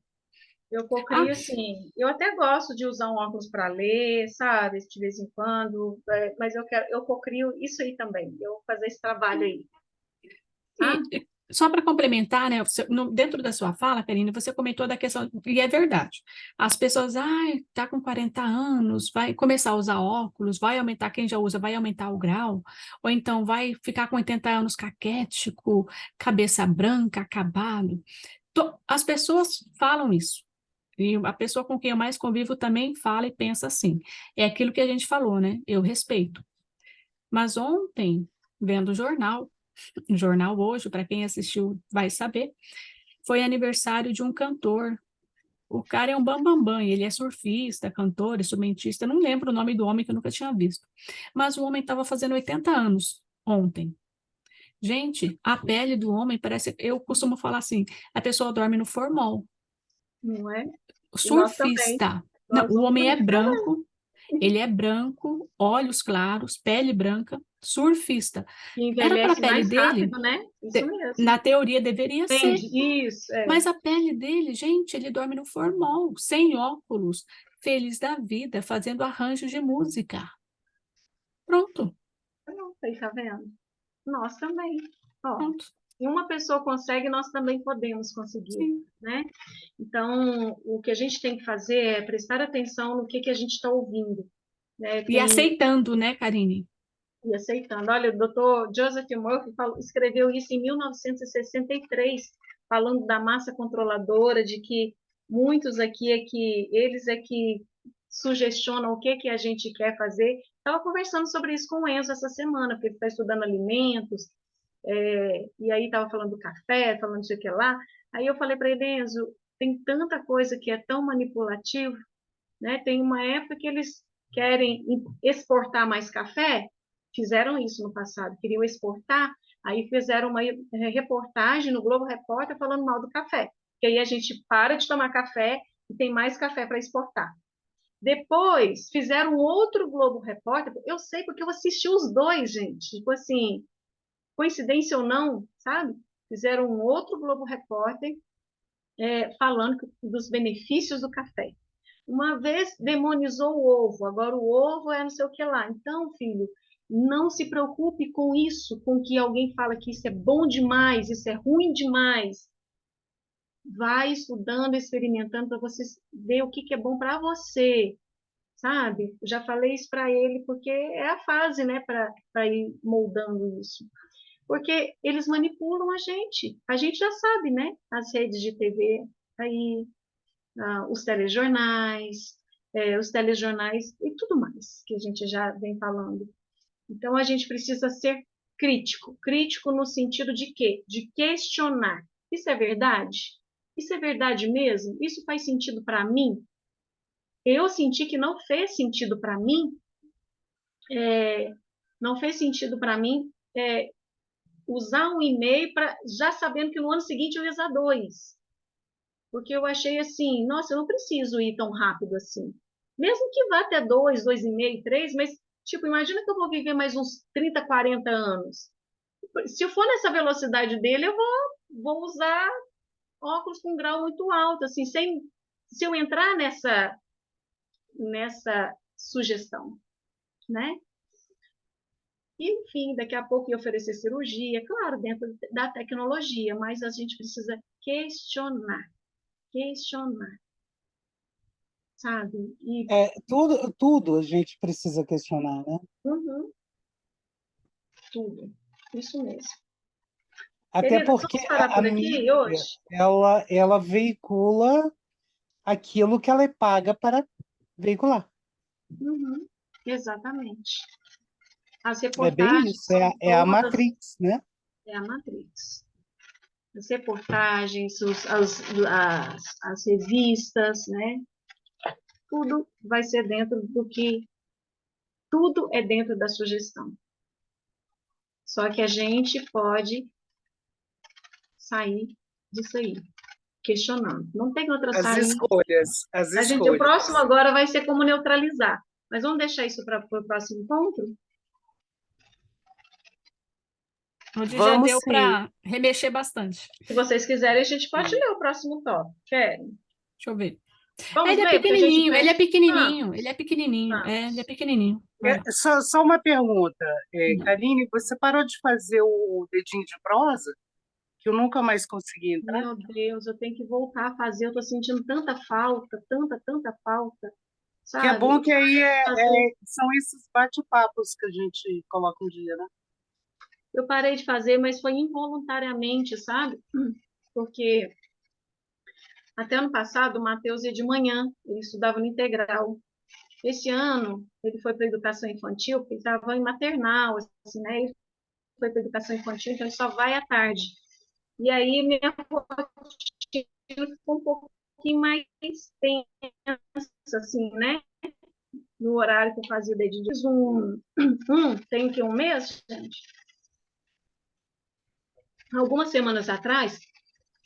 Eu Ah, cocrio assim, eu até gosto de usar um óculos para ler, sabe, de vez em quando, mas eu cocrio isso aí também. Eu vou fazer esse trabalho aí, tá? e só para complementar, né, dentro da sua fala, Karine, você comentou da questão, e é verdade, as pessoas, tá com 40 anos, vai começar a usar óculos, vai aumentar, quem já usa, vai aumentar o grau, ou então vai ficar com 80 anos caquético, cabeça branca, acabado. As pessoas falam isso. E a pessoa com quem eu mais convivo também fala e pensa assim. É aquilo que a gente falou, né? Eu respeito. Mas ontem, vendo o jornal hoje, para quem assistiu vai saber, foi aniversário de um cantor. O cara é um bambambam, ele é surfista, cantor, instrumentista, não lembro o nome do homem que eu nunca tinha visto. Mas o homem estava fazendo 80 anos ontem. Gente, a pele do homem parece, eu costumo falar assim, a pessoa dorme no formol. Não é? E nós também. Surfista. Não, Nós o vamos homem é dormir também. branco, ele é branco, olhos claros, pele branca, surfista. Que Era para a envelhece pele mais dele, rápido, né? Isso mesmo. na teoria deveria ser, Entende? Isso, é. mas a pele dele, gente, ele dorme no formol, sem óculos, feliz da vida, fazendo arranjos de música. Pronto, Pronto, aí tá vendo? Nós também. Ó, pronto. se uma pessoa consegue, nós também podemos conseguir, Sim. né? Então, o que a gente tem que fazer é prestar atenção no que a gente está ouvindo, né? E Tem aceitando, né, Karine? e aceitando. Olha, o Dr. Joseph Murphy escreveu isso em 1963, falando da massa controladora, de que muitos aqui eles é que sugestionam o que a gente quer fazer. Estava conversando sobre isso com o Enzo essa semana, porque ele está estudando alimentos, e aí estava falando do café, falando de que lá. Aí eu falei para ele, Enzo, tem tanta coisa que é tão manipulativo, né? Tem uma época que eles querem exportar mais café, fizeram isso no passado, queriam exportar, aí fizeram uma reportagem no Globo Repórter falando mal do café, que aí a gente para de tomar café e tem mais café para exportar. Depois fizeram outro Globo Repórter, eu sei porque eu assisti os dois, gente, tipo assim, coincidência ou não, sabe? Fizeram um outro Globo Repórter falando dos benefícios do café. Uma vez demonizou o ovo, agora o ovo é não sei o que lá. Então, filho, não se preocupe com isso, com que alguém fala que isso é bom demais, isso é ruim demais. Vai estudando, experimentando para você ver o que é bom para você, sabe? Eu já falei isso para ele porque é a fase, né, para ir moldando isso. Porque eles manipulam a gente. A gente já sabe, né? As redes de TV, aí os telejornais, os telejornais e tudo mais que a gente já vem falando. Então, a gente precisa ser crítico. Crítico no sentido de quê? De questionar. Isso é verdade? Isso é verdade mesmo? Isso faz sentido para mim? Eu senti que não fez sentido para mim, não fez sentido para mim usar um e-mail já sabendo que no ano seguinte eu ia usar dois. Porque eu achei assim, nossa, eu não preciso ir tão rápido assim. Mesmo que vá até dois, dois e meio, três, mas, tipo, imagina que eu vou viver mais uns 30, 40 anos. Se eu for nessa velocidade dele, vou usar óculos com grau muito alto, assim, se eu entrar nessa sugestão, né? E, enfim, daqui a pouco ia oferecer cirurgia, claro, dentro da tecnologia, mas a gente precisa questionar, sabe? E Tudo a gente precisa questionar, né? uhum, tudo, isso mesmo. Até Querida, porque vamos parar a por aqui mídia, hoje? ela veicula aquilo que ela é paga para veicular. Uhum, exatamente. As É bem reportagens isso, são é a todas, Matrix, né? a Matrix. As reportagens, as revistas, né? Tudo vai ser dentro tudo é dentro da sugestão. Só que a gente pode sair disso aí, questionando. Não tem outra As saída. escolhas, as O próximo escolhas. agora vai ser como neutralizar. Mas vamos deixar isso para o próximo encontro? Hoje já Vamos deu sim. para remexer bastante. Se vocês quiserem, a gente pode ler o próximo tópico. Querem? Deixa eu ver. Vamos Ele é ler, porque a gente pequenininho, ele é fecha. pequenininho, ele é pequenininho, Ah, ele é pequenininho. Vai lá. Só uma pergunta, Não. Karine, você parou de fazer o dedinho de prosa? Que eu nunca mais consegui entrar? meu Deus, eu tenho que voltar a fazer. Eu estou sentindo tanta falta, tanta falta, Que é sabe? bom que aí Fazer. são esses bate-papos que a gente coloca um dia, né? Eu parei de fazer, mas foi involuntariamente, sabe? Porque até ano passado o Matheus ia de manhã, ele estudava no integral. Esse ano ele foi para a educação infantil, porque ele estava em maternal, assim, né? Ele foi para a educação infantil, então ele só vai à tarde. E aí minha rotina ficou um pouquinho mais tensa, assim, né? No horário que eu fazia o dedinho de Zoom. Tem que um mês, gente? Algumas semanas atrás,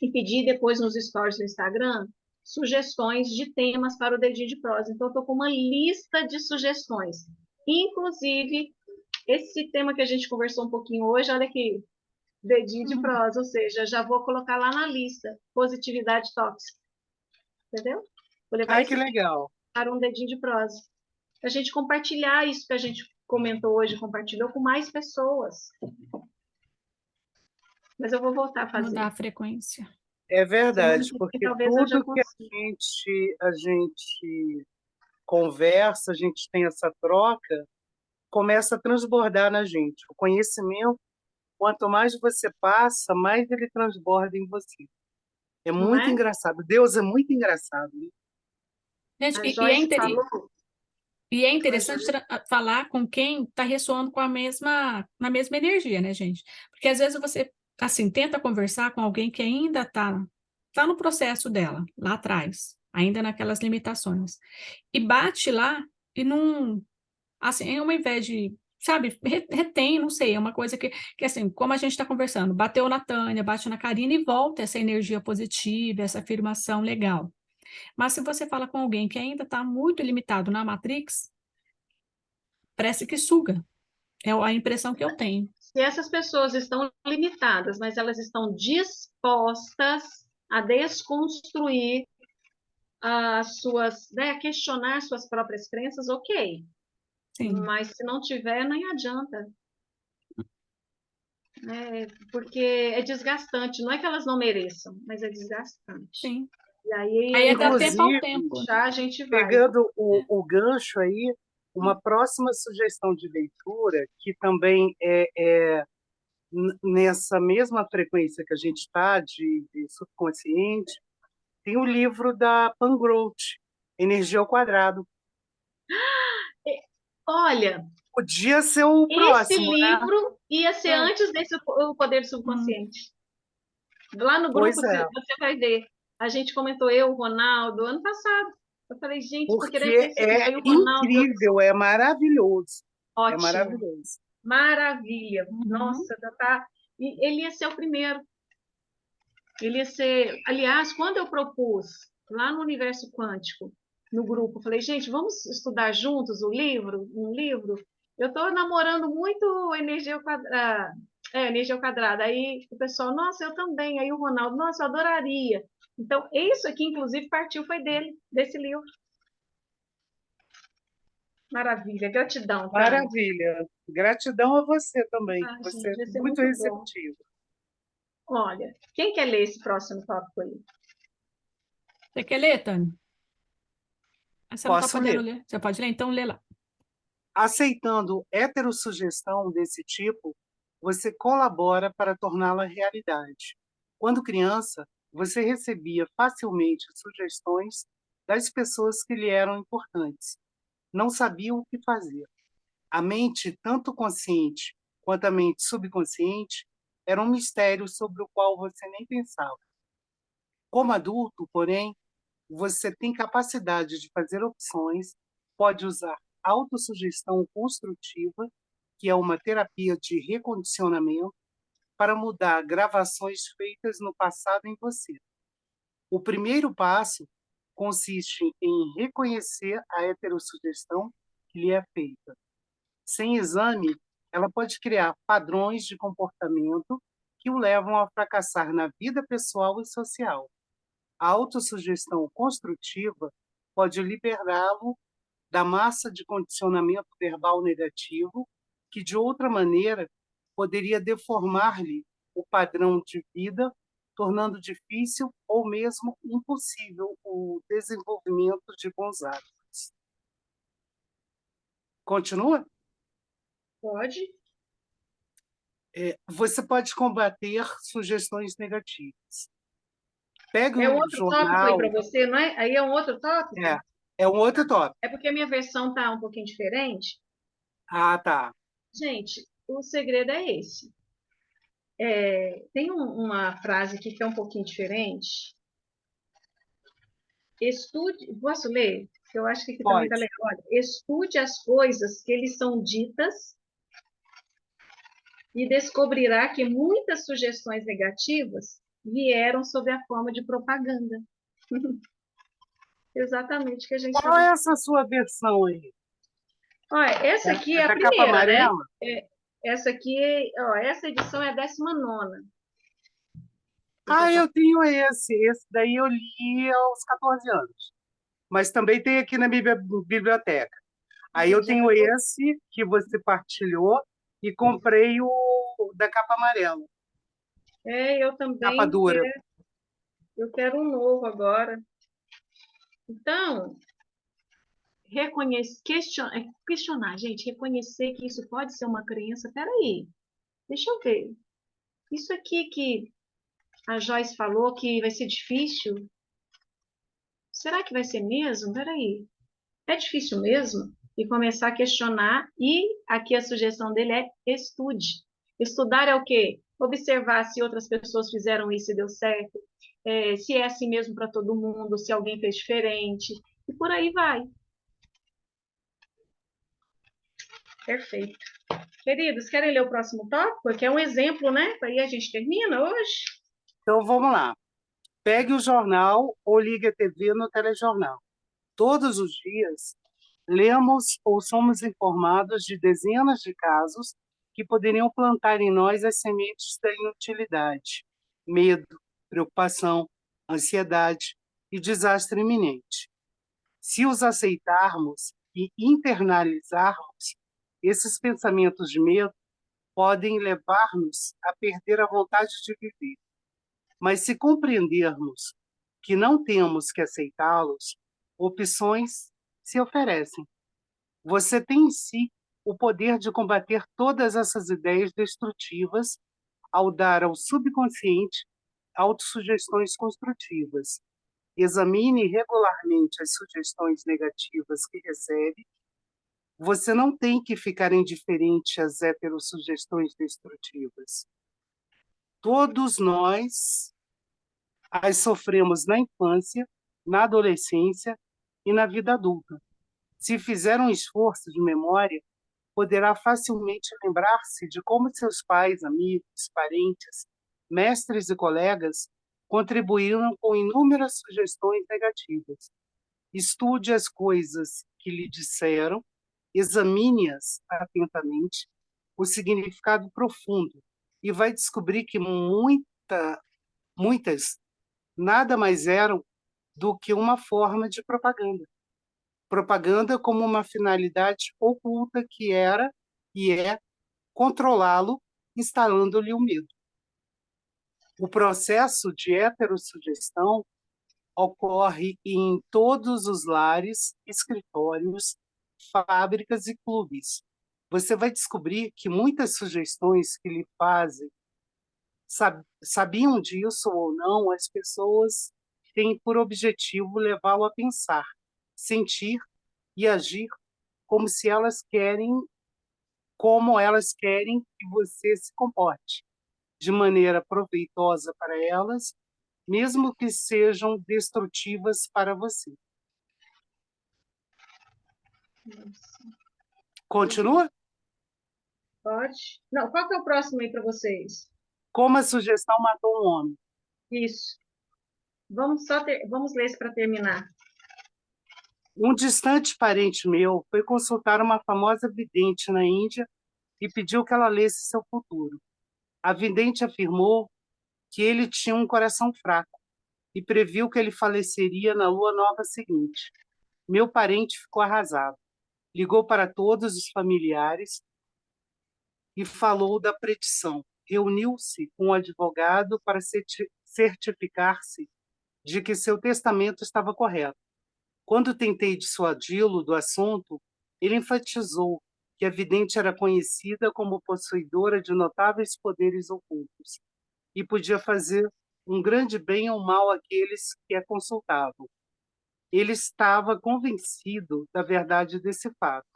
e pedi depois nos stories do Instagram sugestões de temas para o dedinho de prosa. Então, eu estou com uma lista de sugestões. Inclusive, esse tema que a gente conversou um pouquinho hoje, olha aqui, dedinho de Uhum. prosa, ou seja, já vou colocar lá na lista, positividade tóxica, entendeu? Vou levar Ai, que esse tema legal. para um dedinho de prosa. A gente compartilhar isso que a gente comentou hoje, compartilhou com mais pessoas. Mas eu vou voltar a Mudar fazer. a frequência. É Semana verdade, que vem, porque talvez eu já tudo que consiga. a gente conversa, a gente tem essa troca, começa a transbordar na gente. O conhecimento, quanto mais você passa, mais ele transborda em você. É Não muito é? engraçado. Deus é muito engraçado, né? Gente, A Joyce falou, e é a interessante Joyce, falar com quem está ressoando com na mesma energia, né, gente? Porque às vezes você, assim, tenta conversar com alguém que ainda tá no processo dela, lá atrás, ainda naquelas limitações. E bate lá e não, assim, ao invés de, sabe, retém, não sei, é uma coisa que assim, como a gente está conversando, bateu na Tânia, bate na Karina e volta essa energia positiva, essa afirmação legal. Mas se você fala com alguém que ainda está muito limitado na Matrix, parece que suga. É a impressão que eu tenho. se essas pessoas estão limitadas, mas elas estão dispostas a desconstruir as suas, né, a questionar suas próprias crenças, ok. Sim, Mas se não tiver, nem adianta, né? Porque é desgastante. Não é que elas não mereçam, mas é desgastante. sim. E aí Aí ele é vai dar tempo ao Inclusive, tempo, né? deixar, a gente vai. pegando É. o gancho aí, uma próxima sugestão de leitura, que também nessa mesma frequência que a gente está, de subconsciente, tem o livro da Pangroth, Energia ao Quadrado. Olha, Podia ser o esse próximo, né? livro ia ser É. antes desse o poder Hum. subconsciente. Lá no grupo Pois é, você vai ver. A gente comentou, eu, o Ronaldo, ano passado. Eu falei, gente, estou querendo porque esse livro. é Aí o Ronaldo, incrível, é maravilhoso. É ótimo, maravilhoso. maravilha. Uhum. Nossa, já tá. E ele ia ser o primeiro. Ele ia ser. Aliás, quando eu propus lá no Universo Quântico, no grupo, eu falei, gente, vamos estudar juntos o livro, um livro. Eu estou namorando muito energia ao quadrado. Energia ao quadrado. Aí o pessoal, nossa, eu também. Aí o Ronaldo, nossa, eu adoraria. Então, isso aqui, inclusive, partiu foi dele, desse livro. Maravilha, gratidão, Tânia. Maravilha. Gratidão a você também. Ai, Você é gente, vai ser muito muito bom. receptivo. Olha, quem quer ler esse próximo tópico aí? Você quer ler, Tânia? Ah, você não está Posso podendo ler. ler? Você pode ler? Então lê lá. Aceitando heterossugestão desse tipo, você colabora para torná-la realidade. Quando criança, você recebia facilmente sugestões das pessoas que lhe eram importantes. Não sabia o que fazer. A mente, tanto consciente quanto a mente subconsciente, era um mistério sobre o qual você nem pensava. Como adulto, porém, você tem capacidade de fazer opções, pode usar autossugestão construtiva, que é uma terapia de recondicionamento, para mudar gravações feitas no passado em você. O primeiro passo consiste em reconhecer a heterossugestão que lhe é feita. Sem exame, ela pode criar padrões de comportamento que o levam a fracassar na vida pessoal e social. A autossugestão construtiva pode liberá-lo da massa de condicionamento verbal negativo que, de outra maneira, poderia deformar-lhe o padrão de vida, tornando difícil ou mesmo impossível o desenvolvimento de bons hábitos. Continua? Pode? Você pode combater sugestões negativas. Pegue É um o outro tópico aí jornal. para você, não é? Aí é um outro tópico? É um outro tópico. É porque a minha versão está um pouquinho diferente. Ah, tá. Gente, o segredo é esse. Tem uma frase aqui que é um pouquinho diferente. Estude, posso ler? Eu acho que aqui também está Pode. legal. Olha, estude as coisas que lhes são ditas e descobrirá que muitas sugestões negativas vieram sob a forma de propaganda. Exatamente o que a gente Qual estava. é essa sua versão aí? Olha, essa aqui é a Da capa primeira, né? amarela? Essa aqui, ó, essa edição é a 19ª. Ah, eu tenho esse. Esse daí eu li aos 14 anos. Mas também tem aqui na biblioteca. Aí eu Já tenho tá. esse que você partilhou e comprei o da capa amarela, Eu capa também dura. quero, eu quero um novo agora. Então, questionar, gente, reconhecer que isso pode ser uma crença. Peraí, deixa eu ver. Isso aqui que a Joyce falou que vai ser difícil, será que vai ser mesmo? Peraí, é difícil mesmo? E começar a questionar, e aqui a sugestão dele é estude. Estudar é o quê? Observar se outras pessoas fizeram isso e deu certo, se é assim mesmo para todo mundo, se alguém fez diferente, e por aí vai. Perfeito. Queridos, querem ler o próximo tópico? Que é um exemplo, né? Aí a gente termina hoje. Então vamos lá. Pegue o jornal ou ligue a TV no telejornal. Todos os dias, lemos ou somos informados de dezenas de casos que poderiam plantar em nós as sementes da inutilidade, medo, preocupação, ansiedade e desastre iminente. Se os aceitarmos e internalizarmos, esses pensamentos de medo podem levar-nos a perder a vontade de viver. Mas se compreendermos que não temos que aceitá-los, opções se oferecem. Você tem em si o poder de combater todas essas ideias destrutivas ao dar ao subconsciente autossugestões construtivas. Examine regularmente as sugestões negativas que recebe. Você não tem que ficar indiferente às heterossugestões destrutivas. Todos nós as sofremos na infância, na adolescência e na vida adulta. Se fizer um esforço de memória, poderá facilmente lembrar-se de como seus pais, amigos, parentes, mestres e colegas contribuíram com inúmeras sugestões negativas. Estude as coisas que lhe disseram, examine-as atentamente, o significado profundo, e vai descobrir que muitas nada mais eram do que uma forma de propaganda. Propaganda como uma finalidade oculta que era e é controlá-lo, instalando-lhe o medo. O processo de heterossugestão ocorre em todos os lares, escritórios, fábricas e clubes. Você vai descobrir que muitas sugestões que lhe fazem, sabiam disso ou não, as pessoas têm por objetivo levá-lo a pensar, sentir e agir como se elas querem, como elas querem que você se comporte, de maneira proveitosa para elas, mesmo que sejam destrutivas para você. Continua? Pode? Não, qual que é o próximo aí para vocês? Como a sugestão matou um homem. Isso. Vamos ler isso para terminar. Um distante parente meu foi consultar uma famosa vidente na Índia e pediu que ela lesse seu futuro. A vidente afirmou que ele tinha um coração fraco e previu que ele faleceria na lua nova seguinte. Meu parente ficou arrasado. Ligou para todos os familiares e falou da predição. Reuniu-se com o advogado para certificar-se de que seu testamento estava correto. Quando tentei dissuadi-lo do assunto, ele enfatizou que a vidente era conhecida como possuidora de notáveis poderes ocultos e podia fazer um grande bem ou mal àqueles que a consultavam. Ele estava convencido da verdade desse fato.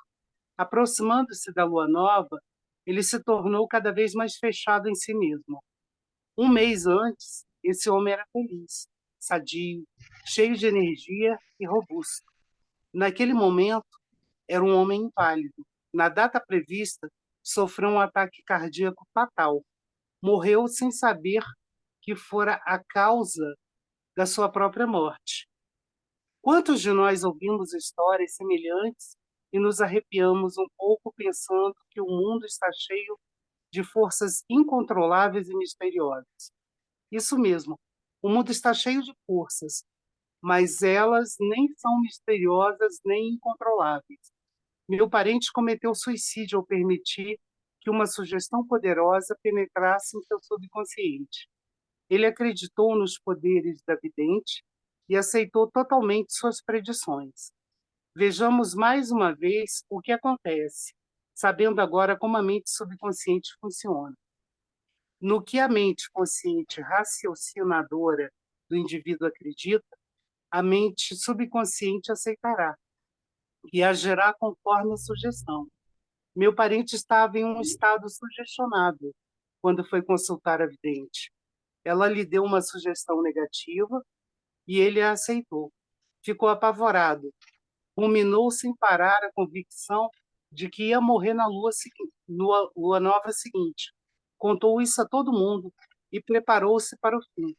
Aproximando-se da lua nova, ele se tornou cada vez mais fechado em si mesmo. Um mês antes, esse homem era feliz, sadio, cheio de energia e robusto. Naquele momento, era um homem inválido. Na data prevista, sofreu um ataque cardíaco fatal. Morreu sem saber que fora a causa da sua própria morte. Quantos de nós ouvimos histórias semelhantes e nos arrepiamos um pouco pensando que o mundo está cheio de forças incontroláveis e misteriosas? Isso mesmo, o mundo está cheio de forças, mas elas nem são misteriosas nem incontroláveis. Meu parente cometeu suicídio ao permitir que uma sugestão poderosa penetrasse em seu subconsciente. Ele acreditou nos poderes da vidente e aceitou totalmente suas predições. Vejamos mais uma vez o que acontece, sabendo agora como a mente subconsciente funciona. No que a mente consciente raciocinadora do indivíduo acredita, a mente subconsciente aceitará e agirá conforme a sugestão. Meu parente estava em um estado sugestionável quando foi consultar a vidente. Ela lhe deu uma sugestão negativa e ele a aceitou. Ficou apavorado. Ruminou sem parar a convicção de que ia morrer na lua nova seguinte. Contou isso a todo mundo e preparou-se para o fim.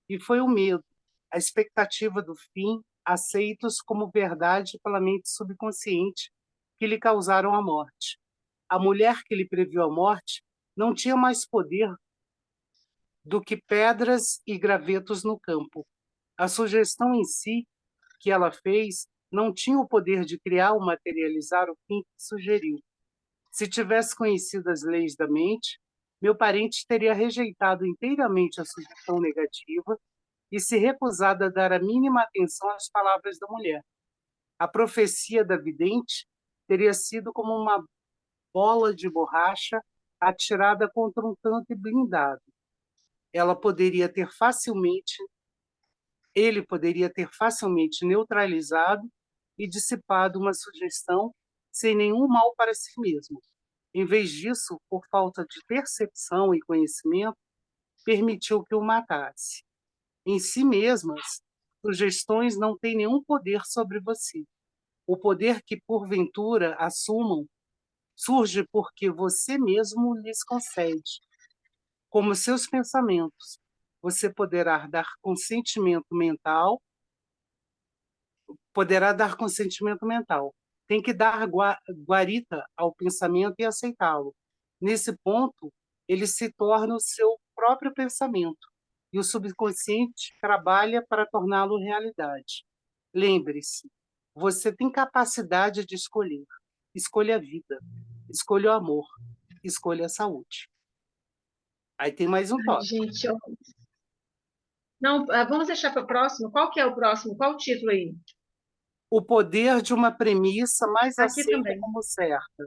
E foi o medo, a expectativa do fim, aceitos como verdade pela mente subconsciente, que lhe causaram a morte. A mulher que lhe previu a morte não tinha mais poder do que pedras e gravetos no campo. A sugestão em si que ela fez não tinha o poder de criar ou materializar o fim que sugeriu. Se tivesse conhecido as leis da mente, meu parente teria rejeitado inteiramente a sugestão negativa e se recusado a dar a mínima atenção às palavras da mulher. A profecia da vidente teria sido como uma bola de borracha atirada contra um tanque blindado. Ela poderia ter facilmente Ele poderia ter facilmente neutralizado e dissipado uma sugestão sem nenhum mal para si mesmo. Em vez disso, por falta de percepção e conhecimento, permitiu que o matasse. Em si mesmas, sugestões não têm nenhum poder sobre você. O poder que, porventura, assumam surge porque você mesmo lhes concede. Como seus pensamentos, você poderá dar consentimento mental. Tem que dar guarita ao pensamento e aceitá-lo. Nesse ponto, ele se torna o seu próprio pensamento e o subconsciente trabalha para torná-lo realidade. Lembre-se, você tem capacidade de escolher. Escolha a vida, escolha o amor, escolha a saúde. Aí tem mais um Ai, tópico. gente, não, vamos deixar para o próximo. Qual que é o próximo? Qual o título aí? O poder de uma premissa mais Aqui aceita também. como certa.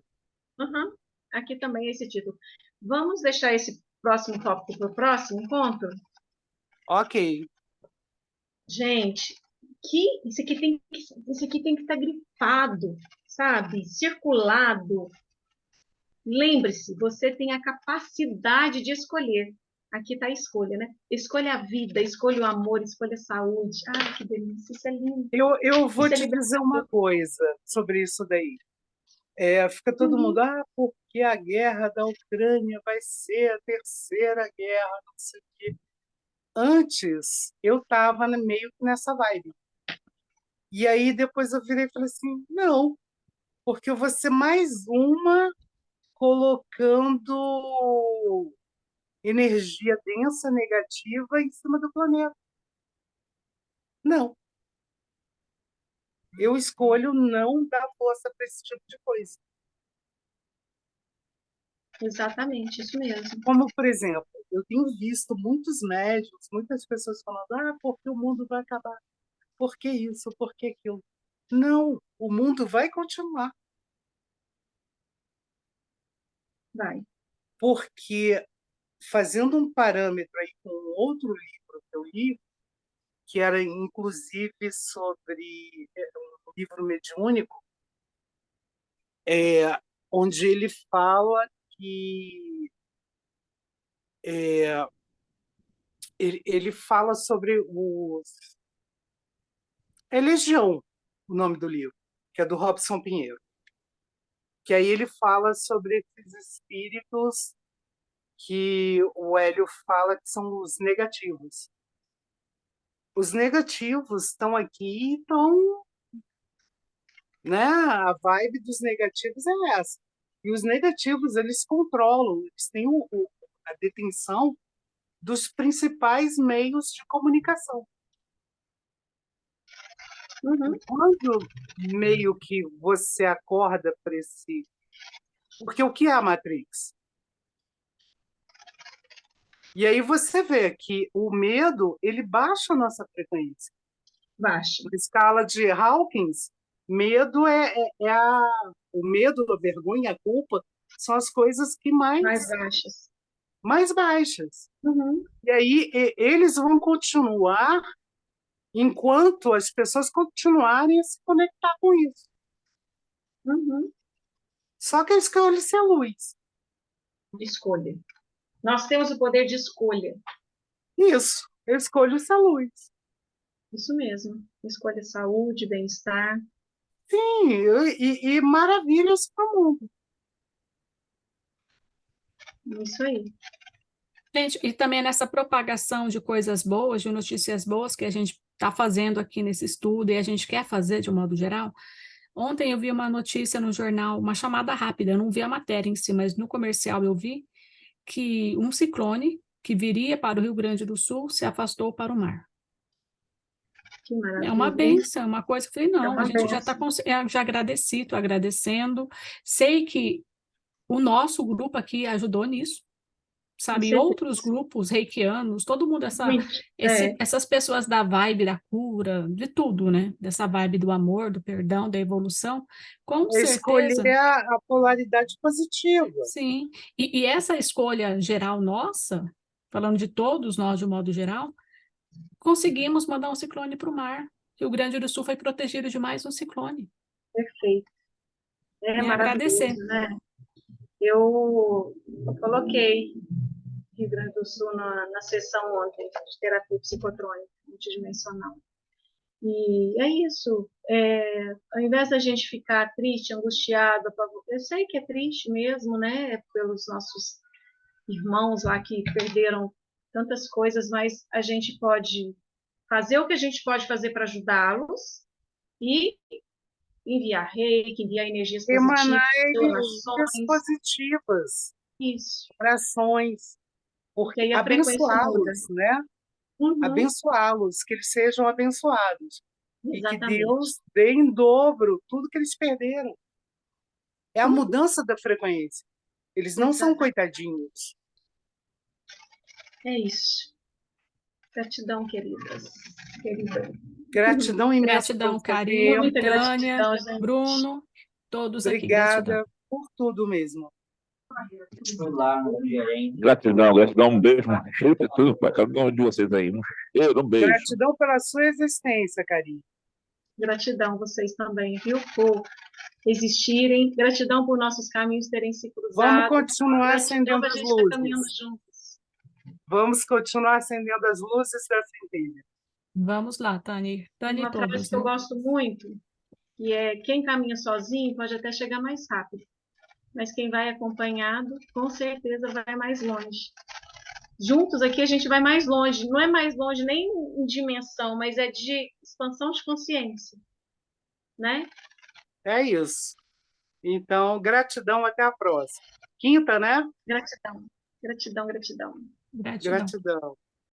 Uhum. Aqui também é esse título. Vamos deixar esse próximo tópico para o próximo encontro? Ok. Gente, isso aqui tem que estar grifado, sabe? Circulado. Lembre-se, você tem a capacidade de escolher. Aqui está a escolha, né? Escolha a vida, escolha o amor, escolha a saúde. Ai, que delícia, isso é lindo. Eu vou Isso é te dizer uma libertador. coisa sobre isso daí. Fica todo mundo, porque a guerra da Ucrânia vai ser a terceira guerra, não sei o quê. Antes, eu estava meio que nessa vibe. E aí, depois eu virei e falei assim, não, porque eu vou ser mais uma colocando energia densa, negativa, em cima do planeta. Não, eu escolho não dar força para esse tipo de coisa. Exatamente, isso mesmo. Como, por exemplo, eu tenho visto muitos médicos, muitas pessoas falando, porque o mundo vai acabar, por que isso, por que aquilo. Não, o mundo vai continuar, Vai. porque fazendo um parâmetro aí com outro livro que eu li, que era inclusive sobre um livro mediúnico, onde ele fala que ele fala sobre os Legião, o nome do livro, que é do Robson Pinheiro, que aí ele fala sobre esses espíritos que o Hélio fala que são os negativos. Os negativos estão aqui e estão, né? A vibe dos negativos é essa. E os negativos, eles controlam, eles têm a detenção dos principais meios de comunicação. Uhum. Quando meio que você acorda para esse... Porque o que é a Matrix? E aí você vê que o medo, ele baixa a nossa frequência. Baixa. Na escala de Hawkins, medo o medo, a vergonha, a culpa são as coisas que Mais baixas. mais baixas. Uhum. E aí eles vão continuar enquanto as pessoas continuarem a se conectar com isso. Uhum. Só que a escolha é a luz. Escolha. Nós temos o poder de escolha. Isso, eu escolho essa luz. Isso mesmo. Escolha saúde, bem-estar. Sim, e maravilhas para o mundo. Isso aí. Gente, e também nessa propagação de coisas boas, de notícias boas que a gente está fazendo aqui nesse estudo e a gente quer fazer de um modo geral. Ontem eu vi uma notícia no jornal, uma chamada rápida, eu não vi a matéria em si, mas no comercial eu vi que um ciclone que viria para o Rio Grande do Sul se afastou para o mar. Que maravilha. É uma bênção, é uma coisa que eu falei, não, a gente já está já agradecido, agradecendo. Sei que o nosso grupo aqui ajudou nisso, sabe? E outros grupos reikianos, todo mundo, essas pessoas da vibe da cura, de tudo, né? Dessa vibe do amor, do perdão, da evolução, com certeza. Escolher a polaridade positiva. Sim, e essa escolha geral nossa, falando de todos nós de um modo geral, conseguimos mandar um ciclone para o mar. Rio Grande do Sul foi protegido de mais um ciclone. Perfeito. É E maravilhoso, agradecer. né? Eu coloquei Rio Grande do Sul na sessão ontem de terapia psicotrônica multidimensional. E é isso. Ao invés da gente ficar triste, angustiado, eu sei que é triste mesmo, né? Pelos nossos irmãos lá que perderam tantas coisas, mas a gente pode fazer o que a gente pode fazer para ajudá-los e enviar reiki, enviar energias positivas, Emanar energias orações. positivas, Isso. orações, Porque aí a frequência muda. abençoá-los, né? Uhum. Abençoá-los, que eles sejam abençoados. Exatamente. E que Deus dê em dobro tudo que eles perderam. É a mudança da frequência. Eles não são coitadinhos. É isso. Gratidão, queridas. Querida. Gratidão imensa Gratidão, pelo seu carinho, tempo. Tânia, gratidão, Bruno, todos aqui. Obrigada por tudo mesmo. Gratidão, um beijo, tudo para cada um de vocês aí. Um beijo. Gratidão pela sua existência, carinho. Gratidão vocês também, viu, por existirem. Gratidão por nossos caminhos terem se cruzado. Vamos continuar acendendo as luzes. Juntos. Vamos continuar acendendo as luzes da centelha. Vamos lá, Tânia. Tânia Uma e todos. frase que eu gosto muito que é quem caminha sozinho pode até chegar mais rápido, mas quem vai acompanhado, com certeza vai mais longe. Juntos aqui a gente vai mais longe, não é mais longe nem em dimensão, mas é de expansão de consciência, né? É isso. Então, gratidão, até a próxima. Quinta, né? Gratidão, gratidão, gratidão. Gratidão. Gratidão.